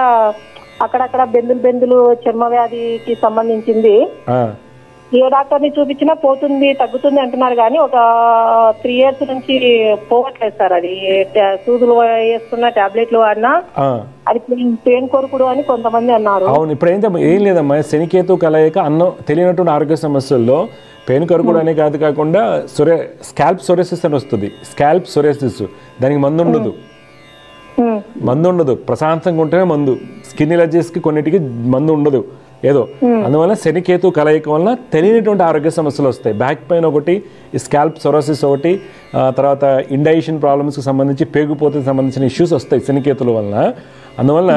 అక్కడక్కడ బెందులు చర్మ వ్యాధికి సంబంధించింది. ఏ డాక్టర్ని చూపించినా పోతుంది తగ్గుతుంది అంటున్నారు, కానీ ఒక 3 years నుంచి పోవట్లేదు సార్. అది సూదులు వేస్తున్నా, టాబ్లెట్లు వాడినా అది పెయిన్ కొరుకుడు అని కొంతమంది అన్నారు. అవును, ఇప్పుడు ఏం లేదమ్మా, శనికేతు కలయిక అన్నం తెలియనటువంటి ఆరోగ్య సమస్యల్లో పెయిన్ కొరుకుడు అనే కాకుండా స్కాల్ప్ సొరేసిస్ అని వస్తుంది. స్కాల్ప్ సొరేసిస్, దానికి మందు ఉండదు. ప్రశాంతంగా ఉంటేనే మందు. స్కిన్ ఎలర్జీస్కి కొన్నిటికి మందు ఉండదు ఏదో. అందువల్ల శనికేతు కలయిక వలన తెలియనటువంటి ఆరోగ్య సమస్యలు వస్తాయి. బ్యాక్ పెయిన్ ఒకటి, స్కాల్ప్ సొరోసిస్ ఒకటి, తర్వాత ఇండైజెషన్ ప్రాబ్లమ్స్కి సంబంధించి పేగుపోతకి సంబంధించిన ఇష్యూస్ వస్తాయి శనికేతుల వలన. అందువల్ల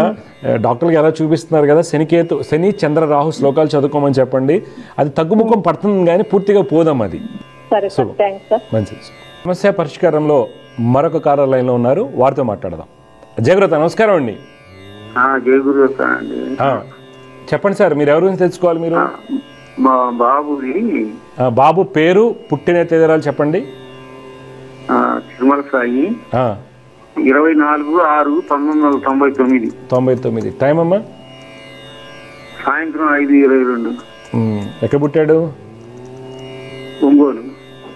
డాక్టర్కి ఎలా చూపిస్తున్నారు కదా, శని చంద్ర రాహు శ్లోకాలు చదువుకోమని చెప్పండి. అది తగ్గుముఖం పడుతుంది కానీ పూర్తిగా పోదాం అది. మంచిది. సమస్య పరిష్కారంలో మరొక కాలర్ లైన్లో ఉన్నారు, వారితో మాట్లాడదాం. జయగురుత నమస్కారం అండి. చెప్పండి సార్, మీరు ఎవరి గురించి తెలుసుకోవాలి? మీరు బాబు పేరు, పుట్టిన తేదీరాలు చెప్పండి. తిరుమల సాయి, 24/6/1999. టైం అమ్మా? సాయంత్రం 5:22. ఎక్కడ పుట్టాడు? ఒంగోలు.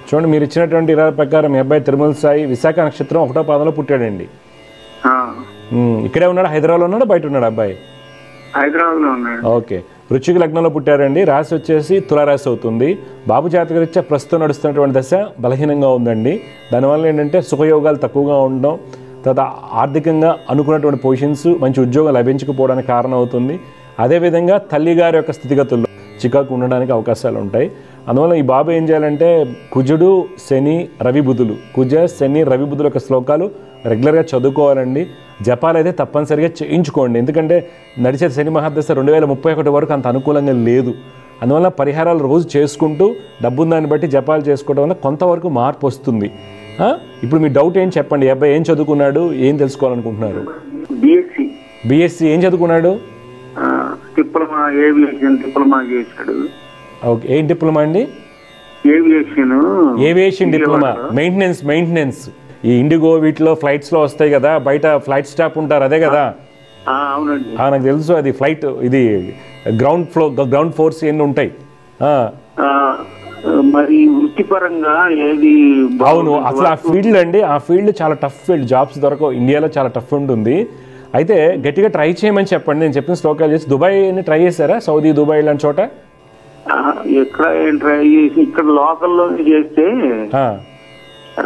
చూడండి, మీరు ఇచ్చినటువంటి ఇరాల ప్రకారం మీ అబ్బాయి తిరుమల సాయి విశాఖ నక్షత్రం 1వ పాదంలో పుట్టాడండి. ఇక్కడే ఉన్నాడు, హైదరాబాద్లో ఉన్నాడు, బయట ఉన్నాడు అబ్బాయి? హైదరాబాద్లో ఉన్నాడు. ఓకే. వృశ్చిక లగ్నంలో పుట్టారండి. రాశి వచ్చేసి తులారాశి అవుతుంది. బాబు జాతకరీత్యా ప్రస్తుతం నడుస్తున్నటువంటి దశ బలహీనంగా ఉందండి. దానివల్ల ఏంటంటే సుఖయోగాలు తక్కువగా ఉండడం, తర్వాత ఆర్థికంగా అనుకున్నటువంటి పొజిషన్స్, మంచి ఉద్యోగం లభించకపోవడానికి కారణం అవుతుంది. అదేవిధంగా తల్లిగారి యొక్క స్థితిగతుల్లో చికాకు ఉండడానికి అవకాశాలు ఉంటాయి. అందువల్ల ఈ బాబు ఏం చేయాలంటే కుజుడు శని రవి బుధులు, కుజ శని రవి బుధుల యొక్క శ్లోకాలు రెగ్యులర్గా చదువుకోవాలండి. జపాలు అయితే తప్పనిసరిగా చేయించుకోండి. ఎందుకంటే నడిచే శని మహాదశ 2031 వరకు అంత అనుకూలంగా లేదు. అందువల్ల పరిహారాలు రోజు చేసుకుంటూ డబ్బున్న దాన్ని బట్టి జపాలు చేసుకోవడం వల్ల కొంతవరకు మార్పు వస్తుంది. ఇప్పుడు మీ డౌట్ ఏం చెప్పండి? అబ్బాయి ఏం చదువుకున్నాడు, ఏం తెలుసుకోవాలనుకుంటున్నారు? బిఎస్సి ఏం చదువుకున్నాడు? డిప్లొమా ఏవియేషన్ డిప్లొమా చేశాడు. ఓకే, ఏం డిప్లొమా అండి? Aviation diploma. మెయింటెనెన్స్ ఈ ఇండిగో వీటిలో ఫ్లైట్స్లో వస్తాయి కదా, బయట ఫ్లైట్ స్టాఫ్ ఉంటారు, అదే కదా? అవునండి, నాకు తెలుసు. అది ఫ్లైట్, ఇది గ్రౌండ్ ఫోర్స్ ఎన్ని ఉంటాయి. మరి వృత్తిపరంగా ఏది? అవును, అసలు ఆ ఫీల్డ్ అండి, ఆ ఫీల్డ్ చాలా టఫ్ ఫీల్డ్. జాబ్స్ దొరకవు, ఇండియాలో చాలా టఫ్ ఉంటుంది. అయితే గట్టిగా ట్రై చేయమని చెప్పండి. నేను చెప్పిన శ్లోకాలు చేసి. దుబాయ్ని ట్రై చేశారా? సౌదీ, దుబాయ్ ఇలాంటి చోట ఎక్కడ ట్రై చేసి ఇక్కడ లోకల్లో చేస్తే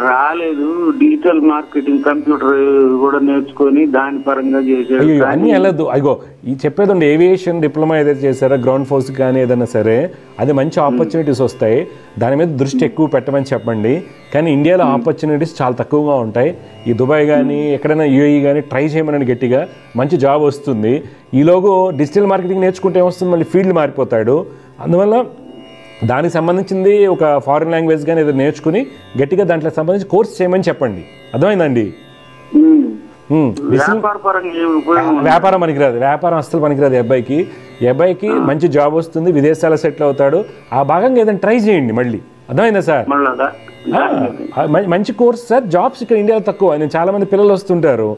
రాలేదు. డిజిటల్ మార్కెటింగ్ కంప్యూటర్ కూడా నేర్చుకొని దాని పరంగా చేశారు. అన్నీ వెళ్ళదు. అయ్యో, ఈ చెప్పేదండి, ఏవియేషన్ డిప్లొమా ఏదైతే చేశారో గ్రౌండ్ ఫోర్స్ కానీ ఏదైనా సరే, అది మంచి ఆపర్చునిటీస్ వస్తాయి. దాని మీద దృష్టి ఎక్కువ పెట్టమని చెప్పండి. కానీ ఇండియాలో ఆపర్చునిటీస్ చాలా తక్కువగా ఉంటాయి. ఈ దుబాయ్ కానీ ఎక్కడైనా యూఏఈ కానీ ట్రై చేయమని గట్టిగా, మంచి జాబ్ వస్తుంది. ఈలోగు డిజిటల్ మార్కెటింగ్ నేర్చుకుంటే ఏమొస్తుంది, మళ్ళీ ఫీల్డ్ మారిపోతాడు. అందువల్ల దానికి సంబంధించింది ఒక ఫారిన్ లాంగ్వేజ్ కానీ ఏదో నేర్చుకుని గట్టిగా దాంట్లో సంబంధించి కోర్స్ చేయమని చెప్పండి. అర్థమైందండి? వ్యాపారం పనికిరాదు. వ్యాపారం అస్సలు పనికిరాదు అబ్బాయికి. ఈ అబ్బాయికి మంచి జాబ్ వస్తుంది, విదేశాల్లో సెటిల్ అవుతాడు. ఆ భాగంగా ఏదైనా ట్రై చేయండి మళ్ళీ. అర్థమైందా సార్? మంచి కోర్స్ సార్. జాబ్స్ ఇక్కడ ఇండియాలో తక్కువ. నేను చాలామంది పిల్లలు వస్తుంటారు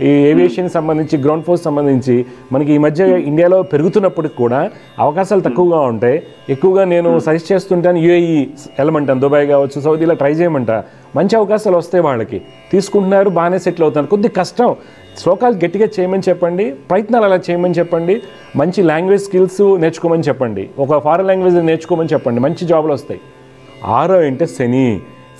ఈ ఏవియేషన్ సంబంధించి, గ్రౌండ్ ఫోర్స్ సంబంధించి. మనకి ఈ మధ్య ఇండియాలో పెరుగుతున్నప్పటికి కూడా అవకాశాలు తక్కువగా ఉంటాయి. ఎక్కువగా నేను సజెస్ట్ చేస్తుంటాను యూఏఈ వెళ్ళమంటాను, దుబాయ్ కావచ్చు, సౌదీలో ట్రై చేయమంట. మంచి అవకాశాలు వస్తాయి వాళ్ళకి, తీసుకుంటున్నారు, బాగానే సెటిల్ అవుతున్నారు. కొద్ది కష్టం, శ్లోకాలు గట్టిగా చేయమని చెప్పండి, ప్రయత్నాలు అలా చేయమని చెప్పండి, మంచి లాంగ్వేజ్ స్కిల్స్ నేర్చుకోమని చెప్పండి, ఒక ఫారెన్ లాంగ్వేజ్ నేర్చుకోమని చెప్పండి, మంచి జాబులు వస్తాయి. 6వ ఇంట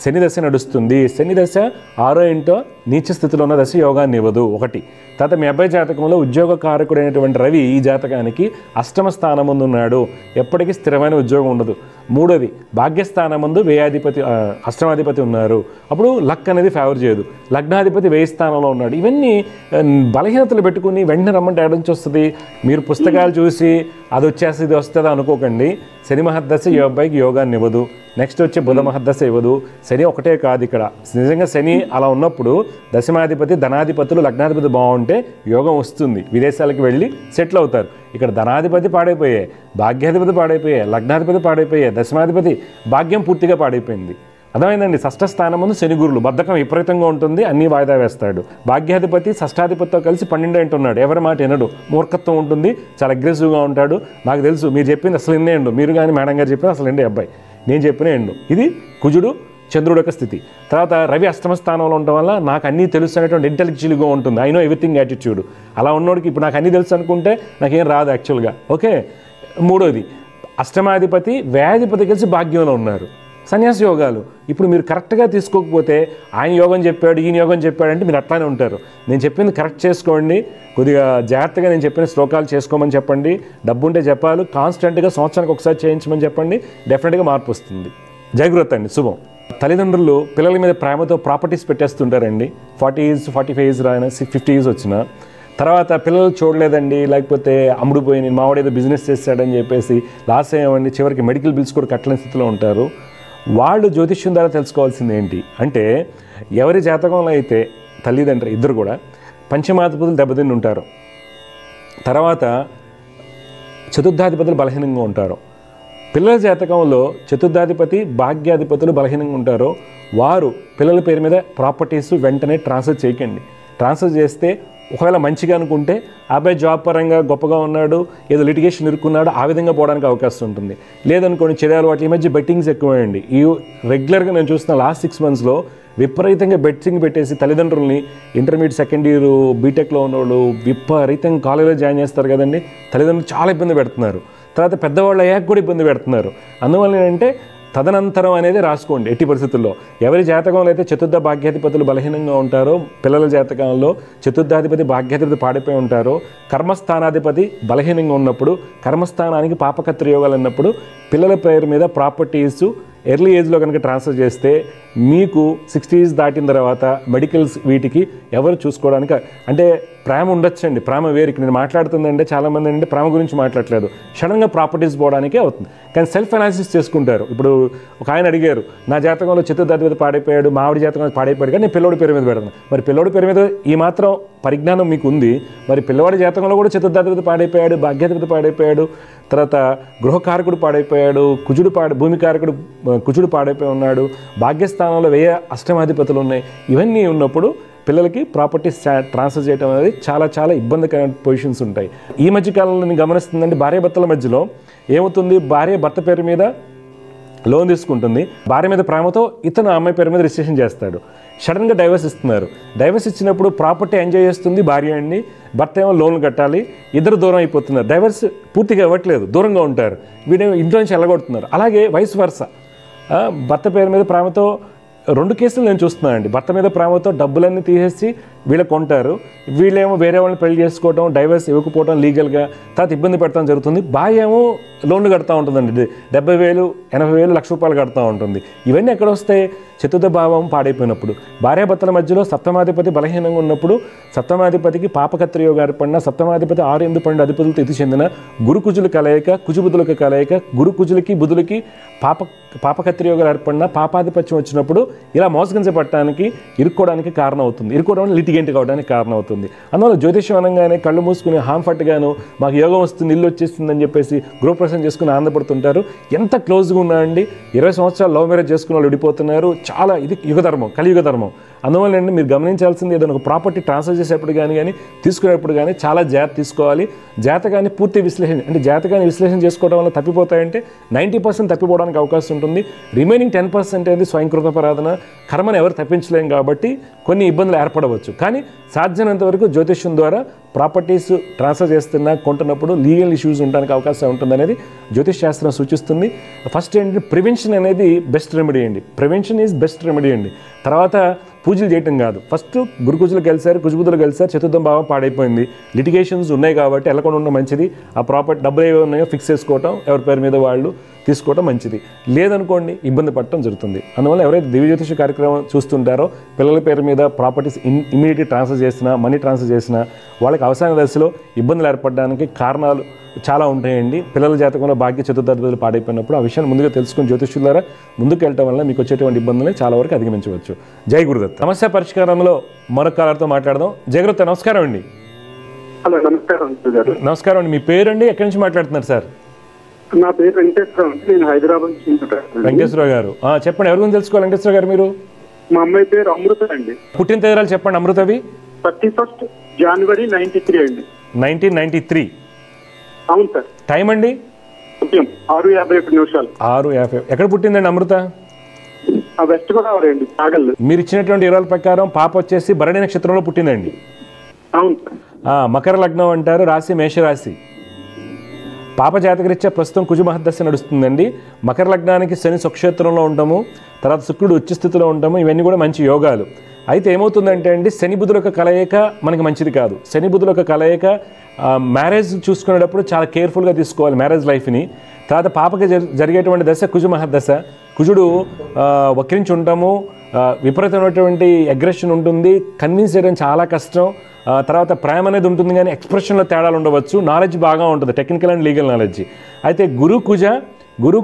శని దశ నడుస్తుంది. శని దశ 6వ ఇంటో నీచ స్థితిలో ఉన్న దశ యోగాన్ని ఇవ్వదు. ఒకటి. తర్వాత మీ అబ్బాయి జాతకంలో ఉద్యోగ కారకుడైనటువంటి రవి ఈ జాతకానికి అష్టమ స్థానం ముందు ఉన్నాడు, ఎప్పటికీ స్థిరమైన ఉద్యోగం ఉండదు. 3వది భాగ్యస్థానం ముందు వ్యయాధిపతి అష్టమాధిపతి ఉన్నారు, అప్పుడు లక్ అనేది ఫేవర్ చేయదు. లగ్నాధిపతి వ్యయ స్థానంలో ఉన్నాడు. ఇవన్నీ బలహీనతలు పెట్టుకుని వెంటనే రమ్మంటే ఎడ నుంచి వస్తుంది? మీరు పుస్తకాలు చూసి అది వచ్చేసి ఇది వస్తుందా అనుకోకండి. శని మహర్దశ ఈ అబ్బాయికి యోగాన్ని ఇవ్వదు. నెక్స్ట్ వచ్చే బుధ మహర్దశ ఇవ్వదు. శని ఒకటే కాదు, ఇక్కడ నిజంగా శని అలా ఉన్నప్పుడు దశమాధిపతి ధనాధిపతులు లగ్నాధిపతి బాగుంటే యోగం వస్తుంది, విదేశాలకు వెళ్ళి సెటిల్ అవుతారు. ఇక్కడ ధనాధిపతి పాడైపోయాయి, భాగ్యాధిపతి పాడైపోయాయి, లగ్నాధిపతి పాడైపోయాయి, దశమాధిపతి భాగ్యం పూర్తిగా పాడైపోయింది. అర్థమైందండి? షష్ఠ స్థానం ముందు శని గురులు, బద్ధకం విపరీతంగా ఉంటుంది, అన్నీ వాయిదా వేస్తాడు. భాగ్యాధిపతి షష్ఠాధిపతితో కలిసి 12 అంటున్నాడు, ఎవరి మాట వినడు, మూర్ఖత్వం ఉంటుంది, చాలా అగ్రెసివ్గా ఉంటాడు. నాకు తెలుసు, మీరు చెప్పింది అసలు ఎన్నే ఎండు, మీరు కానీ మేడం గారు చెప్పిన అసలు ఎండి అబ్బాయి, నేను చెప్పిన ఎండు. ఇది కుజుడు చంద్రుడు యొక్క స్థితి. తర్వాత రవి అష్టమ స్థానంలో ఉండటం వల్ల నాకు అన్నీ తెలుసు అనేటువంటి ఇంటెలెక్చువల్గా ఉంటుంది, ఐ నో ఎవ్రీథింగ్ యాటిట్యూడ్. అలా ఉన్నోడికి ఇప్పుడు నాకు అన్నీ తెలుసు అనుకుంటే నాకేం రాదు యాక్చువల్గా. ఓకే. 3వది అష్టమాధిపతి వ్యయాధిపతి కలిసి భాగ్యంలో ఉన్నారు, సన్యాస యోగాలు. ఇప్పుడు మీరు కరెక్ట్గా తీసుకోకపోతే ఆయన యోగం చెప్పాడు, ఈయన యోగం చెప్పాడు అంటే మీరు అట్లానే ఉంటారు. నేను చెప్పింది కరెక్ట్ చేసుకోండి, కొద్దిగా జాగ్రత్తగా నేను చెప్పిన శ్లోకాలు చేసుకోమని చెప్పండి, డబ్బు ఉంటే జపాలు కాన్స్టెంట్గా సంవత్సరానికి ఒకసారి చేయించమని చెప్పండి, డెఫినెట్గా మార్పు వస్తుంది. జాగ్రత్త అండి. శుభం. తల్లిదండ్రులు పిల్లల మీద ప్రేమతో ప్రాపర్టీస్ పెట్టేస్తుంటారండి. 40 years 45 years రాయినా 50 years వచ్చినా తర్వాత పిల్లలు చూడలేదండి, లేకపోతే అమ్ముడుపోయి నేను మావాడు ఏదో బిజినెస్ చేస్తాడని చెప్పేసి లాస్ అయ్యామండి, చివరికి మెడికల్ బిల్స్ కూడా కట్టలేని స్థితిలో ఉంటారు. వాళ్ళు జ్యోతిష్యం ద్వారా తెలుసుకోవాల్సింది ఏంటి అంటే, ఎవరి జాతకంలో అయితే తల్లిదండ్రులు ఇద్దరు కూడా పంచమాధిపతులు దెబ్బతిని ఉంటారు, తర్వాత చతుర్థాధిపతులు బలహీనంగా ఉంటారు. పిల్లల జాతకంలో చతుర్థాధిపతి భాగ్యాధిపతులు బలహీనంగా ఉంటారో వారు పిల్లల పేరు మీద ప్రాపర్టీస్ వెంటనే ట్రాన్స్ఫర్ చేయకండి. ట్రాన్స్ఫర్ చేస్తే ఒకవేళ మంచిగా అనుకుంటే అబ్బాయి జాబ్ పరంగా గొప్పగా ఉన్నాడు, ఏదో లిటిగేషన్ ఇరుక్కున్నాడు, ఆ విధంగా పోవడానికి అవకాశం ఉంటుంది. లేదనుకోండి చెడు అలవాట్లు, ఈ మధ్య బెట్టింగ్స్ ఎక్కువైంది. ఈ రెగ్యులర్గా నేను చూస్తున్న లాస్ట్ 6 monthsలో విపరీతంగా బెట్టింగ్ పెట్టేసి తల్లిదండ్రుల్ని ఇంటర్మీడియట్ సెకండ్ ఇయర్ బీటెక్లో ఉన్నవాళ్ళు విపరీతంగా కాలేజీలో జాయిన్ చేస్తారు కదండి, తల్లిదండ్రులు చాలా ఇబ్బంది పెడుతున్నారు. తర్వాత పెద్దవాళ్ళు అయ్యాక కూడా ఇబ్బంది పెడుతున్నారు. అందువల్ల ఏంటంటే తదనంతరం అనేది రాసుకోండి ఎట్టి పరిస్థితుల్లో. ఎవరి జాతకంలో అయితే చతుర్థ భాగ్యాధిపతులు బలహీనంగా ఉంటారో, పిల్లల జాతకంలో చతుర్థాధిపతి భాగ్యాధిపతి పాడిపోయి ఉంటారో, కర్మస్థానాధిపతి బలహీనంగా ఉన్నప్పుడు, కర్మస్థానానికి పాపకత్ర యోగాలు అన్నప్పుడు పిల్లల పేరు మీద ప్రాపర్టీస్ ఎర్లీ ఏజ్లో కనుక ట్రాన్స్ఫర్ చేస్తే మీకు 60 years దాటిన తర్వాత మెడికల్స్ వీటికి ఎవరు చూసుకోవడానికి అంటే ప్రేమ ఉండొచ్చండి. ప్రేమ వేరికి నేను మాట్లాడుతుందంటే చాలామంది అంటే ప్రేమ గురించి మాట్లాడలేదు, సడన్గా ప్రాపర్టీస్ పోవడానికే అవుతుంది. కానీ సెల్ఫ్ అనాలిసిస్ చేసుకుంటారు. ఇప్పుడు ఒక ఆయన అడిగారు, నా జాతకంలో చతుర్థాధిపతి పాడైపోయాడు, మావిడి జాతకంలో పాడైపోయాడు, కానీ నేను పిల్లోడి పేరు మీద పెడతాను. మరి పిల్లోడి పేరు మీద ఈ మాత్రం పరిజ్ఞానం మీకు ఉంది, మరి పిల్లవాడి జాతకంలో కూడా చతుర్థాధిపతి పాడైపోయాడు, భాగ్యాధిపతి పాడైపోయాడు, తర్వాత గృహకారకుడు పాడైపోయాడు, భూమికారకుడు కుజుడు పాడైపోయి ఉన్నాడు, భాగ్యస్థానంలో వ్యయ అష్టమాధిపతులు ఉన్నాయి. ఇవన్నీ ఉన్నప్పుడు పిల్లలకి ప్రాపర్టీస్ ట్రాన్స్ఫర్ చేయడం అనేది చాలా చాలా ఇబ్బందికరమైన పొజిషన్స్ ఉంటాయి. ఈ మధ్యకాలంలో నేను గమనిస్తుందండి, భార్య భర్తల మధ్యలో ఏమవుతుంది, భార్య భర్త పేరు మీద లోన్ తీసుకుంటుంది, భార్య మీద ప్రేమతో ఇతను అమ్మాయి పేరు మీద రిజిస్ట్రేషన్ చేస్తాడు, సడన్గా డైవర్స్ ఇస్తున్నారు. డైవర్స్ ఇచ్చినప్పుడు ప్రాపర్టీ ఎంజాయ్ చేస్తుంది భార్య అండి, భర్త ఏమో లోన్లు కట్టాలి, ఇద్దరు దూరం అయిపోతున్నారు. డైవర్స్ పూర్తిగా ఇవ్వట్లేదు, దూరంగా ఉంటారు, వీడేమో ఇంట్లో నుంచి వెళ్ళగొడుతున్నారు. అలాగే వైస్ వర్స, భర్త పేరు మీద ప్రేమతో 2 కేసులు నేను చూస్తున్నానండి. భర్త మీద ప్రేమతో డబ్బులన్నీ తీసేసి వీళ్ళకి కొంటారు, వీళ్ళేమో వేరే వాళ్ళని పెళ్లి చేసుకోవడం, డైవర్స్ ఇవ్వకపోవడం లీగల్గా, తర్వాత ఇబ్బంది పెట్టడం జరుగుతుంది. భార్య ఏమో లోన్లు కడతా ఉంటుందండి, 70,000 80,000 లక్ష రూపాయలు కడతా ఉంటుంది. ఇవన్నీ ఎక్కడ వస్తాయి, చతుర్థ భావం పాడైపోయినప్పుడు. భార్యాభర్తల మధ్యలో సప్తమాధిపతి బలహీనంగా ఉన్నప్పుడు, సప్తమాధిపతికి పాపకత్ర యోగం ఏర్పడిన, సప్తమాధిపతి 6 8 12 అధిపతులతో ఇది చెందిన గురుకుజుల కలయిక, కుజుబుధులకు కలయిక, గురుకుజులకి బుధులకి పాపకత్ర యోగాలు ఏర్పడిన, పాపాధిపత్యం వచ్చినప్పుడు ఇలా మోసగించబట్టడానికి ఇరుక్కోవడానికి కారణం అవుతుంది. ఇరుక్కోవడం లిటిగేషన్ యాక్సిడెంట్ కావడానికి కారణం అవుతుంది. అందువల్ల జ్యోతిష్యం అనగానే కళ్ళు మూసుకుని హాంఫర్ట్గాను మాకు యోగం వస్తుంది, ఇల్లు వచ్చేస్తుందని చెప్పేసి గృహప్రవేశం చేసుకుని ఆనందపడుతుంటారు. ఎంత క్లోజ్గా ఉన్నాయండి, 20 సంవత్సరాలు లవ్ మ్యారేజ్ చేసుకున్న వాళ్ళు విడిపోతున్నారు. చాలా ఇది యుగధర్మం, కలియుగ ధర్మం. అందువల్ల అండి మీరు గమనించాల్సింది ఏదైనా ఒక ప్రాపర్టీ ట్రాన్స్ఫర్ చేసేప్పుడు కానీ తీసుకునేప్పుడు కానీ చాలా జాగ్రత్త తీసుకోవాలి. జాతకాన్ని పూర్తి విశ్లేషణ అంటే జాతకాన్ని విశ్లేషణ చేసుకోవడం వల్ల తప్పిపోతాయంటే 90% తప్పిపోవడానికి అవకాశం ఉంటుంది. రిమైనింగ్ 10% అనేది స్వయంకృతపరాధన, కర్మను ఎవరు తప్పించలేం కాబట్టి కొన్ని ఇబ్బందులు ఏర్పడవచ్చు. కానీ సాధ్యమైనంత వరకు జ్యోతిష్యం ద్వారా ప్రాపర్టీస్ ట్రాన్స్ఫర్ చేస్తున్నా కొంటున్నప్పుడు లీగల్ ఇష్యూస్ ఉండడానికి అవకాశం ఉంటుంది అనేది జ్యోతిష్ శాస్త్రం సూచిస్తుంది. ఫస్ట్ ఏంటంటే ప్రివెన్షన్ అనేది బెస్ట్ రెమెడీ అండి. ప్రివెన్షన్ ఈజ్ బెస్ట్ రెమెడీ అండి. తర్వాత పూజలు చేయటం కాదు. ఫస్ట్ గురుకుజులు కలిశారు, కుజబుద్ధులు కలిశారు, చతుర్థం భావం పాడైపోయింది, లిటిగేషన్స్ ఉన్నాయి కాబట్టి వెళ్ళకుండా ఉండడం మంచిది. ఆ ప్రాపర్టీ డబ్బులు ఏవి ఉన్నాయో ఫిక్స్ చేసుకోవటం, ఎవరి పేరు మీద వాళ్ళు తీసుకోవటం మంచిది. లేదనుకోండి ఇబ్బంది పడటం జరుగుతుంది. అందువల్ల ఎవరైతే దివ్య జ్యోతిష కార్యక్రమం చూస్తుంటారో పిల్లల పేరు మీద ప్రాపర్టీస్ ఇమీడియట్లీ ట్రాన్స్ఫర్ చేసినా, మనీ ట్రాన్స్ఫర్ చేసినా వాళ్ళకి అవసాన దశలో ఇబ్బందులు ఏర్పడడానికి కారణాలు చాలా ఉంటాయండి. పిల్లల జాతకంలో భాగ్య చతుర్థాధిపతులు పాడైపోయినప్పుడు ఆ విషయాన్ని ముందుగా తెలుసుకుని జ్యోతిష్యుల ద్వారా ముందుకు వెళ్ళటం వల్ల మీకు వచ్చేటువంటి ఇబ్బందులని చాలా వరకు అధిగమించవచ్చు. జై గురుదత్త. సమస్య పరిష్కారంలో మరొక కాలర్తో మాట్లాడదాం. జయగురుదత్త నమస్కారం అండి. హలో, నమస్కారం గారు. నమస్కారం అండి. మీ పేరండి, ఎక్కడి నుంచి మాట్లాడుతున్నారు సార్? నా పేరు వెంకటేశ్వరరావు అండి, నేను హైదరాబాద్ నుంచి మాట్లాడుతున్నాను. వెంకటేశ్వరరావు గారు చెప్పండి, ఎవరి గురించి తెలుసుకోవాలి వెంకటేశ్వరరావు గారు మీరు? మా అమ్మాయి పేరు అమృత అండి. పుట్టిన తేదీలు చెప్పండి. అమృతవి 31 జనవరి 93 అండి. 1993. అవును సార్. టైం అండి? ఉదయం 6:51. 6:50. ఎక్కడ పుట్టిందండి అమృత? వెస్ట్ గోదావరి అండి, సాగల్. మీరు ఇచ్చినటువంటి వివరాల ప్రకారం పాప వచ్చేసి భరణి నక్షత్రంలో పుట్టిందండి. అవును సార్. మకర లగ్నం అంటారు, రాశి మేషరాశి. పాప జాతకరీత్యా ప్రస్తుతం కుజ మహర్దశ నడుస్తుందండి. మకర లగ్నానికి శని స్వక్షేత్రంలో ఉంటాము, తర్వాత శుక్రుడు ఉచ్చ స్థితిలో ఉంటాము. ఇవన్నీ కూడా మంచి యోగాలు. అయితే ఏమవుతుందంటే అండి, శని బుధుల యొక్క కలయిక మనకి మంచిది కాదు. శని బుధుల యొక్క కలయిక మ్యారేజ్ చూసుకునేటప్పుడు చాలా కేర్ఫుల్గా తీసుకోవాలి మ్యారేజ్ లైఫ్ని. తర్వాత పాపకి జరిగేటువంటి దశ కుజ మహర్దశ. కుజుడు వక్రించి ఉంటాము, విపరీతమైనటువంటి అగ్రెషన్ ఉంటుంది, కన్విన్స్ చేయడం చాలా కష్టం. తర్వాత ప్రేమ అనేది ఉంటుంది కానీ ఎక్స్ప్రెషన్లో తేడాలు ఉండవచ్చు. నాలెడ్జ్ బాగా ఉంటుంది, టెక్నికల్ అండ్ లీగల్ నాలెడ్జ్. అయితే గురు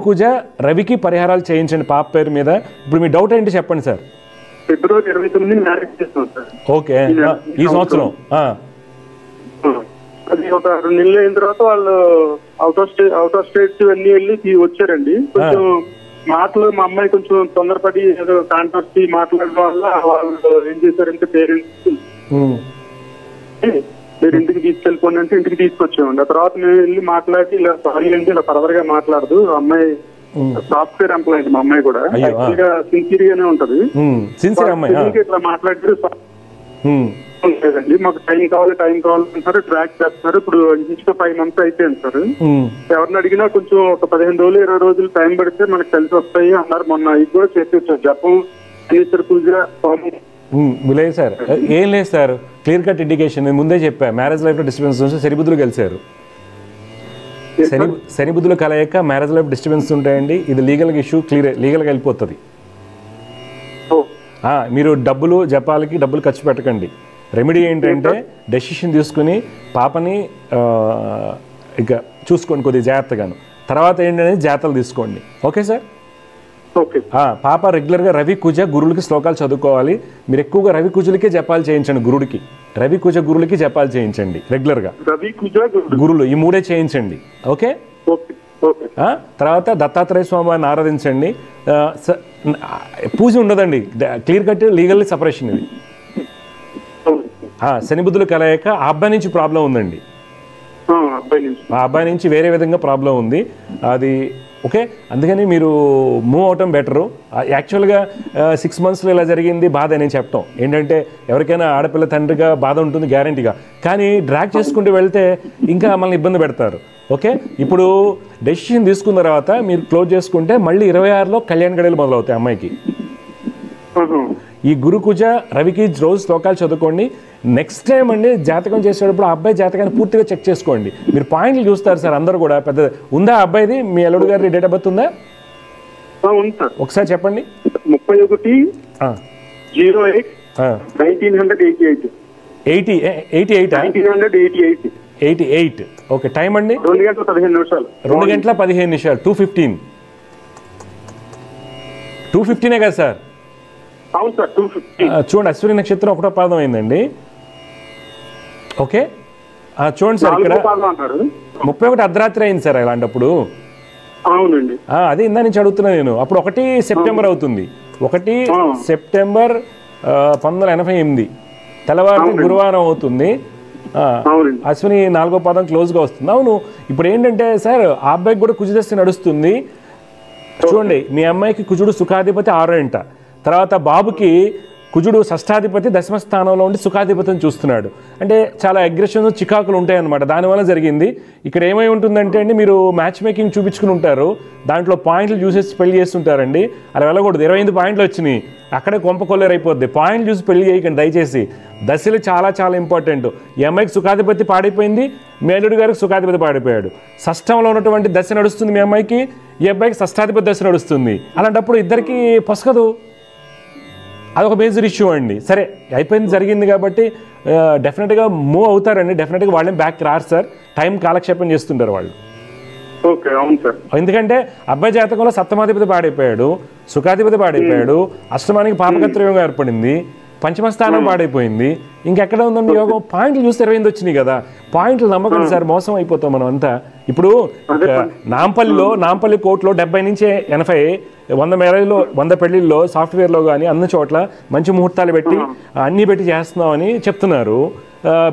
కుజ రవికి పరిహారాలు చేయించండి పాప పేరు మీద. ఇప్పుడు మీ డౌట్ ఏంటి చెప్పండి సార్. ఫిబ్రవరి 29 మ్యారేజ్ చేస్తాం సార్. ఓకే, ఈ సంవత్సరం. అది ఒక 2 నెలలు అయిన తర్వాత వాళ్ళు అవుట్ ఆఫ్ స్టేట్స్ అన్ని వెళ్ళి వచ్చారండి. కొంచెం మాటలు మా అమ్మాయి కొంచెం తొందరపడి ఏదో కాంట్రాక్ట్ మాట్లాడడం వల్ల వాళ్ళు ఏం చేశారంటే పేరెంట్స్ మీరు ఇంటికి తీసుకెళ్ళిపోండి అంటే ఇంటికి తీసుకొచ్చామండి. ఆ తర్వాత మేము వెళ్ళి మాట్లాడి ఇలా సారీ అంటే ఇలా ఫర్దర్ గా మాట్లాడదు. అమ్మాయి సాఫ్ట్వేర్ ఎంప్లాయీ, మా అమ్మాయి కూడా సిన్సియర్ గానే ఉంటది. ఇట్లా మాట్లాడారు లేదండి, మాకు టైం కావాలి అంటారు, ట్రాక్ చేస్తున్నారు. ఇప్పుడు ఇంచుగా 5 months అయిపోయింది సార్. ఎవరిని అడిగినా కొంచెం ఒక 15 రోజులు 20 రోజులు టైం పడితే మనకు కలిసి వస్తాయి అన్నారు. మొన్న ఇది కూడా చేపించారు, జపం శనీశ్వర పూజ లేదు సార్. ఏం లేదు సార్, క్లియర్ కట్ ఇండికేషన్ నేను ముందే చెప్పా. మ్యారేజ్ లైఫ్లో డిస్టర్బెన్స్ శని బుధులు కలిశారు. శని బుధులు కలయక మ్యారేజ్ లైఫ్ డిస్టర్బెన్స్ ఉంటాయండి. ఇది లీగల్గా ఇష్యూ, లీగల్గా వెళ్ళిపోతుంది. మీరు జపాలకి డబ్బులు ఖర్చు పెట్టకండి. రెమెడీ ఏంటంటే డెసిషన్ తీసుకుని పాపని ఇక చూసుకోండి కొద్దిగా జాగ్రత్తగాను. తర్వాత ఏంటనేది జాగ్రత్తలు తీసుకోండి. Okay sir. పాప రెగ్యులర్గా రవి కుజ గురువులకి శ్లోకాలు చదువుకోవాలి. మీరు ఎక్కువగా రవి కుజులకే జపాలు చేయించండి. గురుడికి రవి కుజ గురువులకి జపాలు చేయించండి రెగ్యులర్గా. గురువులు ఈ 3 చేయించండి. ఓకే. తర్వాత దత్తాత్రేయ స్వామి వారిని ఆరాధించండి. పూజ ఉండదండి, క్లియర్ కట్ లీగల్లీ సపరేషన్ ఇది. శని బుద్ధులు కలయక ఆ అబ్బాయి నుంచి ప్రాబ్లం ఉందండి. ఆ అబ్బాయి నుంచి వేరే విధంగా ప్రాబ్లం ఉంది అది. ఓకే, అందుకని మీరు మూవ్ అవటం బెటరు. యాక్చువల్గా 6 monthsలో ఇలా జరిగింది బాధ నేను చెప్పటం ఏంటంటే, ఎవరికైనా ఆడపిల్ల తండ్రిగా బాధ ఉంటుంది గ్యారంటీగా. కానీ డ్రాగ్ చేసుకుంటూ వెళ్తే ఇంకా మనల్ని ఇబ్బంది పెడతారు. ఓకే, ఇప్పుడు డెసిషన్ తీసుకున్న తర్వాత మీరు క్లోజ్ చేసుకుంటే మళ్ళీ 26లో కళ్యాణ గడియలు మొదలవుతాయి అమ్మాయికి. ఈ గురుకుజ రవికి రోజు శ్లోకాలు చదువుకోండి. నెక్స్ట్ టైం అండి జాతకం చేసేటప్పుడు ఆ అబ్బాయి జాతకాన్ని పూర్తిగా చెక్ చేసుకోండి. మీరు పాయింట్లు చూస్తారు సార్ అందరూ కూడా. పెద్ద ఉందా అబ్బాయిది? మీ అల్లుడు గారి డేట్ ఆఫ్ బర్త్ ఉందా? ఒకసారి చెప్పండి. 31/08/1988. 88. ఓకే, టైం అండి 2 గంటల 15 నిమిషాలు. 2 గంటల 15 నిమిషాలు. 2:15 కదా సార్? అవును సార్ 250. చూడండి అశ్విని నక్షత్రం 1వ పాదం అయిందండి. ఓకే చూడండి సార్ ఇక్కడ 31 అర్ధరాత్రి అయింది సార్ అలాంటప్పుడు. అవునండి. అదే ఇందా నుంచి అడుగుతున్నా నేను. అప్పుడు 1 సెప్టెంబర్ అవుతుంది. 1 సెప్టెంబర్ 1988 తెల్లవారి గురువారం అవుతుంది. అశ్విని 4వ పాదం క్లోజ్గా వస్తుంది. అవును, ఇప్పుడు ఏంటంటే సార్ ఆ అబ్బాయికి కూడా కుజదశ నడుస్తుంది. చూడండి మీ అమ్మాయికి కుజుడు సుఖాధిపతి 6 తర్వాత బాబుకి కుజుడు షష్ఠాధిపతి 10వ స్థానంలో ఉండి సుఖాధిపతిని చూస్తున్నాడు. అంటే చాలా అగ్రెషన్ చికాకులు ఉంటాయన్నమాట. దానివల్ల జరిగింది. ఇక్కడ ఏమై ఉంటుందంటే అండి, మీరు మ్యాచ్ మేకింగ్ చూపించుకుని ఉంటారు, దాంట్లో పాయింట్లు చూసేసి పెళ్లి చేస్తుంటారండి. అలా వెళ్ళకూడదు. 25 పాయింట్లు వచ్చినాయి, అక్కడే కొంప కొల్లేరు అయిపోద్ది. పాయింట్లు చూసి పెళ్లి చేయకండి దయచేసి. దశలు చాలా చాలా ఇంపార్టెంట్. ఈ అమ్మాయికి సుఖాధిపతి పాడైపోయింది, మీ అల్లుడి గారికి సుఖాధిపతి పాడిపోయాడు. షష్ఠంలో ఉన్నటువంటి దశ నడుస్తుంది మీ అమ్మాయికి, ఈ అబ్బాయికి షష్ఠాధిపతి దశ నడుస్తుంది. అలాంటప్పుడు ఇద్దరికి పొసగదు. అదొక మేజర్ ఇష్యూ అండి. సరే అయిపోయింది, జరిగింది కాబట్టి డెఫినెట్గా మూవ్ అవుతారండి. డెఫినెట్గా వాళ్ళని బ్యాక్ రారు సార్, టైం కాలక్షేపం చేస్తుంటారు వాళ్ళు. ఎందుకంటే అబ్బాయి జాతకంలో సప్తమాధిపతి పాడైపోయాడు, సుఖాధిపతి పాడైపోయాడు, అష్టమానికి పాపకత్రయోగం ఏర్పడింది, పంచమ స్థానం పాడైపోయింది. ఇంకెక్కడ ఉందండి యోగం? పాయింట్లు చూస్తే 28 వచ్చినాయి కదా. పాయింట్లు నమ్మకండి సార్, మోసం అయిపోతాం మనం అంతా. ఇప్పుడు నాంపల్లి కోర్టులో 70 నుంచి 80 100 మ్యారేజ్లో 100 పెళ్లిల్లో సాఫ్ట్వేర్లో కానీ అన్ని చోట్ల మంచి ముహూర్తాలు పెట్టి అన్నీ పెట్టి చేస్తున్నామని చెప్తున్నారు.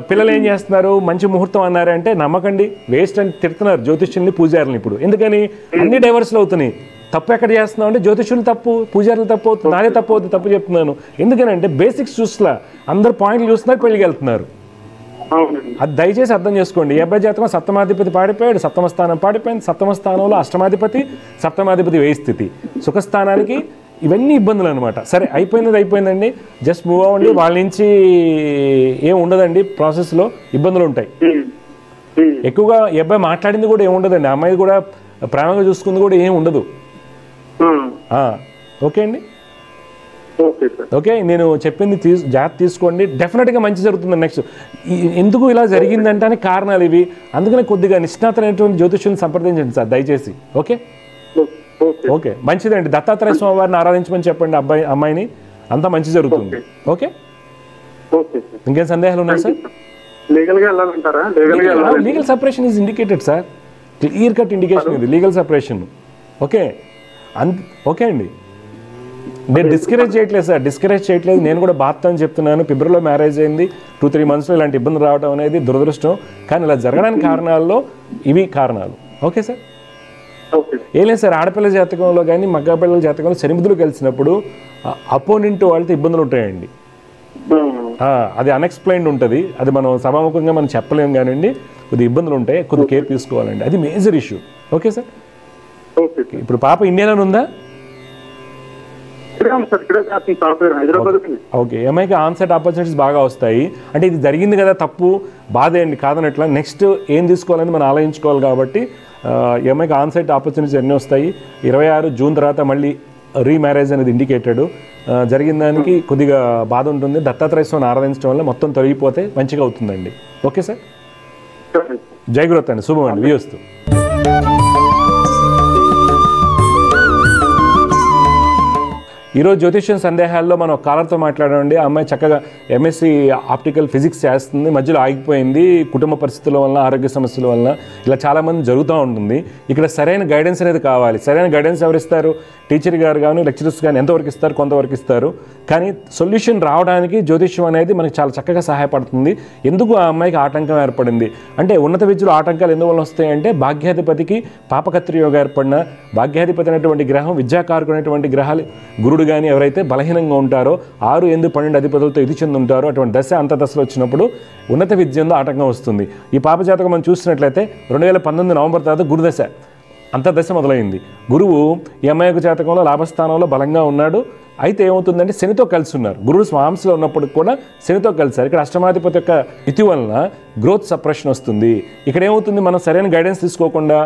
పిల్లలు ఏం చేస్తున్నారు? మంచి ముహూర్తం అన్నారంటే నమ్మకండి, వేస్ట్ అని తిడుతున్నారు జ్యోతిష్యుల్ని, పూజారులని. ఇప్పుడు ఎందుకని అన్ని డైవర్స్లు అవుతున్నాయి? తప్పు ఎక్కడ చేస్తున్నాం అంటే జ్యోతిష్యులు తప్పు, పూజారులు తప్పు అవుతుంది, నాదే తప్పు అవుతుంది. తప్పు చెప్తున్నాను ఎందుకనంటే బేసిక్స్ చూసలా అందరు పాయింట్లు చూస్తున్నారు, పెళ్లికి వెళ్తున్నారు. అది దయచేసి అర్థం చేసుకోండి. ఈ అబ్బాయి జాతకం సప్తమాధిపతి పాడిపోయాడు, 7వ స్థానం పాడిపోయింది, 7వ స్థానంలో అష్టమాధిపతి, సప్తమాధిపతి వ్యయ స్థితి, సుఖస్థానానికి ఇవన్నీ ఇబ్బందులు అనమాట. సరే అయిపోయిందండి, జస్ట్ మూవ్ అవ్వండి. వాళ్ళ నుంచి ఏం ఉండదండి, ప్రాసెస్లో ఇబ్బందులు ఉంటాయి. ఎక్కువగా ఈ అబ్బాయి మాట్లాడింది కూడా ఏముండదండి, అమ్మాయి కూడా ప్రేమగా చూసుకుంది కూడా ఏం ఉండదు. ఓకే అండి, ఓకే. నేను చెప్పింది జాగ్రత్త తీసుకోండి, డెఫినెట్గా మంచి జరుగుతుంది. నెక్స్ట్ ఎందుకు ఇలా జరిగిందంటే కారణాలు ఇవి. అందుకనే కొద్దిగా నిష్ణాతమైనటువంటి జ్యోతిష్యులను సంప్రదించండి సార్ దయచేసి. ఓకే ఓకే, మంచిదండి. దత్తాత్రేయ స్వామి వారిని ఆరాధించమని చెప్పండి అమ్మాయిని, అంతా మంచి జరుగుతుంది. ఓకే, ఇంకేం సందేహాలు ఉన్నాయి sir? Legal separation is indicated sir, clear cut indication ఇది లీగల్ సెపరేషన్. ఓకే ఓకే అండి, నేను డిస్కరేజ్ చేయట్లేదు సార్, డిస్కరేజ్ చేయట్లేదు. నేను కూడా బాధ అని చెప్తున్నాను. ఫిబ్రవరిలో మ్యారేజ్ అయింది, 2-3 monthsలో ఇలాంటి ఇబ్బంది రావడం అనేది దురదృష్టం. కానీ ఇలా జరగడానికి కారణాల్లో ఇవి కారణాలు. ఓకే సార్, ఏం లేదు సార్. ఆడపిల్ల జాతకంలో కానీ మగపిల్లల జాతకంలో శనిబుధులు కలిసినప్పుడు అపోనెంట్ వాళ్ళతో ఇబ్బందులు ఉంటాయండి. అది అన్ఎక్స్ప్లెయిన్డ్ ఉంటుంది, అది మనం సభాముఖంగా మనం చెప్పలేము కానివ్వండి. కొద్ది ఇబ్బందులు ఉంటాయి, కొద్ది కేర్ తీసుకోవాలండి, అది మేజర్ ఇష్యూ. Okay sir. ఇప్పుడు పాప ఇండియాలోనే ఉందా? ఓకే, ఎంఐకి ఆన్సైట్ ఆపర్చునిటీస్ బాగా వస్తాయి. అంటే ఇది జరిగింది కదా, తప్పు బాధే అండి, కాదనట్లా. నెక్స్ట్ ఏం తీసుకోవాలని మనం ఆలోచించుకోవాలి. కాబట్టి ఎంఐకి ఆన్సైట్ ఆపర్చునిటీస్ ఎన్ని వస్తాయి. 26 జూన్ తర్వాత మళ్ళీ రీమ్యారేజ్ అనేది ఇండికేటెడ్. జరిగిన దానికి కొద్దిగా బాధ ఉంటుంది. దత్తాత్రేయ స్వామిని ఆరాధించడం వల్ల మొత్తం తొలగిపోతే మంచిగా అవుతుందండి. ఓకే సార్, జై గురుదత్త అండి, శుభం అండి, వియోస్తు. ఈరోజు జ్యోతిష్యం సందేహాల్లో మనం కాలర్తో మాట్లాడండి. ఆ అమ్మాయి చక్కగా ఎంఎస్సి ఆప్టికల్ ఫిజిక్స్ చేస్తుంది, మధ్యలో ఆగిపోయింది కుటుంబ పరిస్థితుల వల్ల, ఆరోగ్య సమస్యల వల్ల. ఇలా చాలామంది జరుగుతూ ఉంటుంది. ఇక్కడ సరైన గైడెన్స్ అనేది కావాలి. సరైన గైడెన్స్ ఎవరు ఇస్తారు? టీచర్ గారు కానీ లెక్చరర్స్ కానీ ఎంతవరకు ఇస్తారు? కొంతవరకు ఇస్తారు. కానీ సొల్యూషన్ రావడానికి జ్యోతిష్యం అనేది మనకి చాలా చక్కగా సహాయపడుతుంది. ఎందుకు ఆ అమ్మాయికి ఆటంకం ఏర్పడింది అంటే, ఉన్నత విద్యలో ఆటంకాలు ఎందువల్ల వస్తాయంటే భాగ్యాధిపతికి పాపకత్రయోగం ఏర్పడిన, భాగ్యాధిపతి అనేటువంటి గ్రహం విద్యాకారకునేటువంటి గ్రహాలు గురుడు కానీ ఎవరైతే బలహీనంగా ఉంటారో 6, 8, 12 అధిపతులతో ఇది చెంది ఉంటారో అటువంటి దశ అంతదశలు వచ్చినప్పుడు ఉన్నత విద్యంలో ఆటంకం వస్తుంది. ఈ పాప జాతకం మనం చూసినట్లయితే 2019 నవంబర్ తర్వాత గురుదశ అంతర్దశ మొదలైంది. గురువు ఈ అమ్మాయి యొక్క జాతకంలో లాభస్థానంలో బలంగా ఉన్నాడు. అయితే ఏమవుతుందంటే శనితో కలిసి ఉన్నారు. గురుడు స్వాంశలో ఉన్నప్పుడు కూడా శనితో కలిసారు. ఇక్కడ అష్టమాధిపతి యొక్క ఇతి వలన గ్రోత్ సప్రెషన్ వస్తుంది. ఇక్కడ ఏమవుతుంది, మనం సరైన గైడెన్స్ తీసుకోకుండా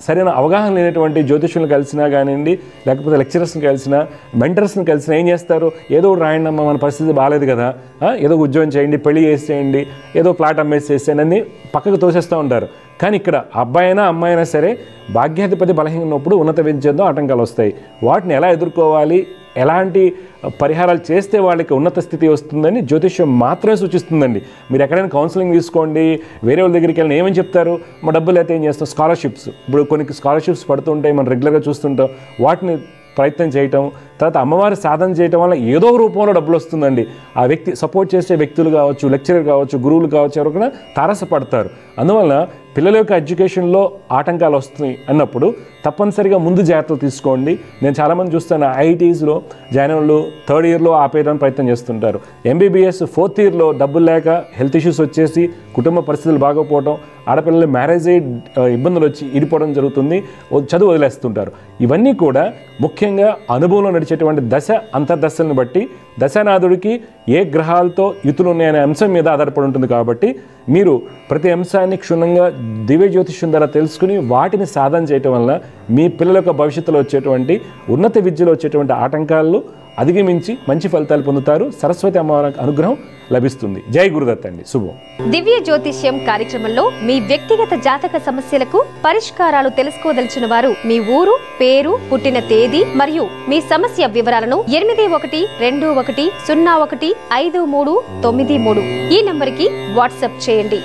సరైన అవగాహన లేనటువంటి జ్యోతిష్యులను కలిసినా కానివ్వండి, లేకపోతే లెక్చరర్స్ని కలిసినా, మెంటర్స్ని కలిసినా ఏం చేస్తారు? ఏదో రాయండి అమ్మ, మన పరిస్థితి బాగాలేదు కదా, ఏదో ఉద్యోగం చేయండి, పెళ్లి చేసేయండి, ఏదో ఫ్లాట్ అమ్మేసేసేయండి అని పక్కకు తోసేస్తూ ఉంటారు. కానీ ఇక్కడ అబ్బాయి అయినా అమ్మాయి అయినా సరే భాగ్యాధిపతి బలహీన ఉన్నప్పుడు ఉన్నత విద్యతో ఆటంకాలు వస్తాయి. వాటిని ఎలా ఎదుర్కోవాలి ఎలాంటి పరిహారాలు చేస్తే వాళ్ళకి ఉన్నత స్థితి వస్తుందని జ్యోతిష్యం మాత్రమే సూచిస్తుందండి. మీరు ఎక్కడైనా కౌన్సిలింగ్ తీసుకోండి, వేరే వాళ్ళ దగ్గరికి వెళ్ళిన ఏమని చెప్తారు, మా డబ్బులు అయితే ఏం చేస్తాం, స్కాలర్షిప్స్, ఇప్పుడు కొన్ని స్కాలర్షిప్స్ పడుతుంటాయి, మనం రెగ్యులర్గా చూస్తుంటాం, వాటిని ప్రయత్నం చేయటం, తర్వాత అమ్మవారి సాధన చేయటం వల్ల ఏదో రూపంలో డబ్బులు వస్తుందండి. ఆ వ్యక్తి సపోర్ట్ చేసే వ్యక్తులు కావచ్చు, లెక్చరర్ కావచ్చు, గురువులు కావచ్చు, ఎవరికైనా తారసపడతారు. అందువల్ల పిల్లల యొక్క ఎడ్యుకేషన్లో ఆటంకాలు వస్తున్నాయి అన్నప్పుడు తప్పనిసరిగా ముందు జాగ్రత్తలు తీసుకోండి. నేను చాలామంది చూస్తాను ఐఐటీస్లో జాయిన్ వాళ్ళు 3rd ఇయర్లో ఆపేయడానికి ప్రయత్నం చేస్తుంటారు. ఎంబీబీఎస్ 4th ఇయర్లో డబ్బులు లేక హెల్త్ ఇష్యూస్ వచ్చేసి కుటుంబ పరిస్థితులు బాగోపోవడం, ఆడపిల్లలు మ్యారేజ్ ఇబ్బందులు వచ్చి ఇడిపోవడం జరుగుతుంది, చదువు వదిలేస్తుంటారు. ఇవన్నీ కూడా ముఖ్యంగా అనుభవంలో నడిచేటువంటి దశ అంతర్దశలను బట్టి దశానాథుడికి ఏ గ్రహాలతో యుతులు ఉన్నాయనే అంశం మీద ఆధారపడి ఉంటుంది. కాబట్టి మీరు ప్రతి అంశాన్ని క్షుణ్ణంగా దివ్య జ్యోతిష్యం ద్వారా తెలుసుకుని వాటిని సాధన చేయటం వల్ల మీ పిల్లల యొక్క భవిష్యత్తులో వచ్చేటువంటి ఉన్నత విద్యలో వచ్చేటువంటి ఆటంకాలను అధిగమించి మంచి ఫలితాలు పొందుతారు. సరస్వతి అమ్మవారి అనుగ్రహం లభిస్తుంది. జై గురుదత్త అండి. శుభం. దివ్య జ్యోతిష్యం కార్యక్రమంలో మీ వ్యక్తిగత జాతక సమస్యలకు పరిష్కారాలు తెలుసుకోదలిచిన వారు మీ ఊరు, పేరు, పుట్టిన తేదీ మరియు మీ సమస్య వివరాలను 8121015393 ఈ నంబర్కి వాట్సాప్ చేయండి.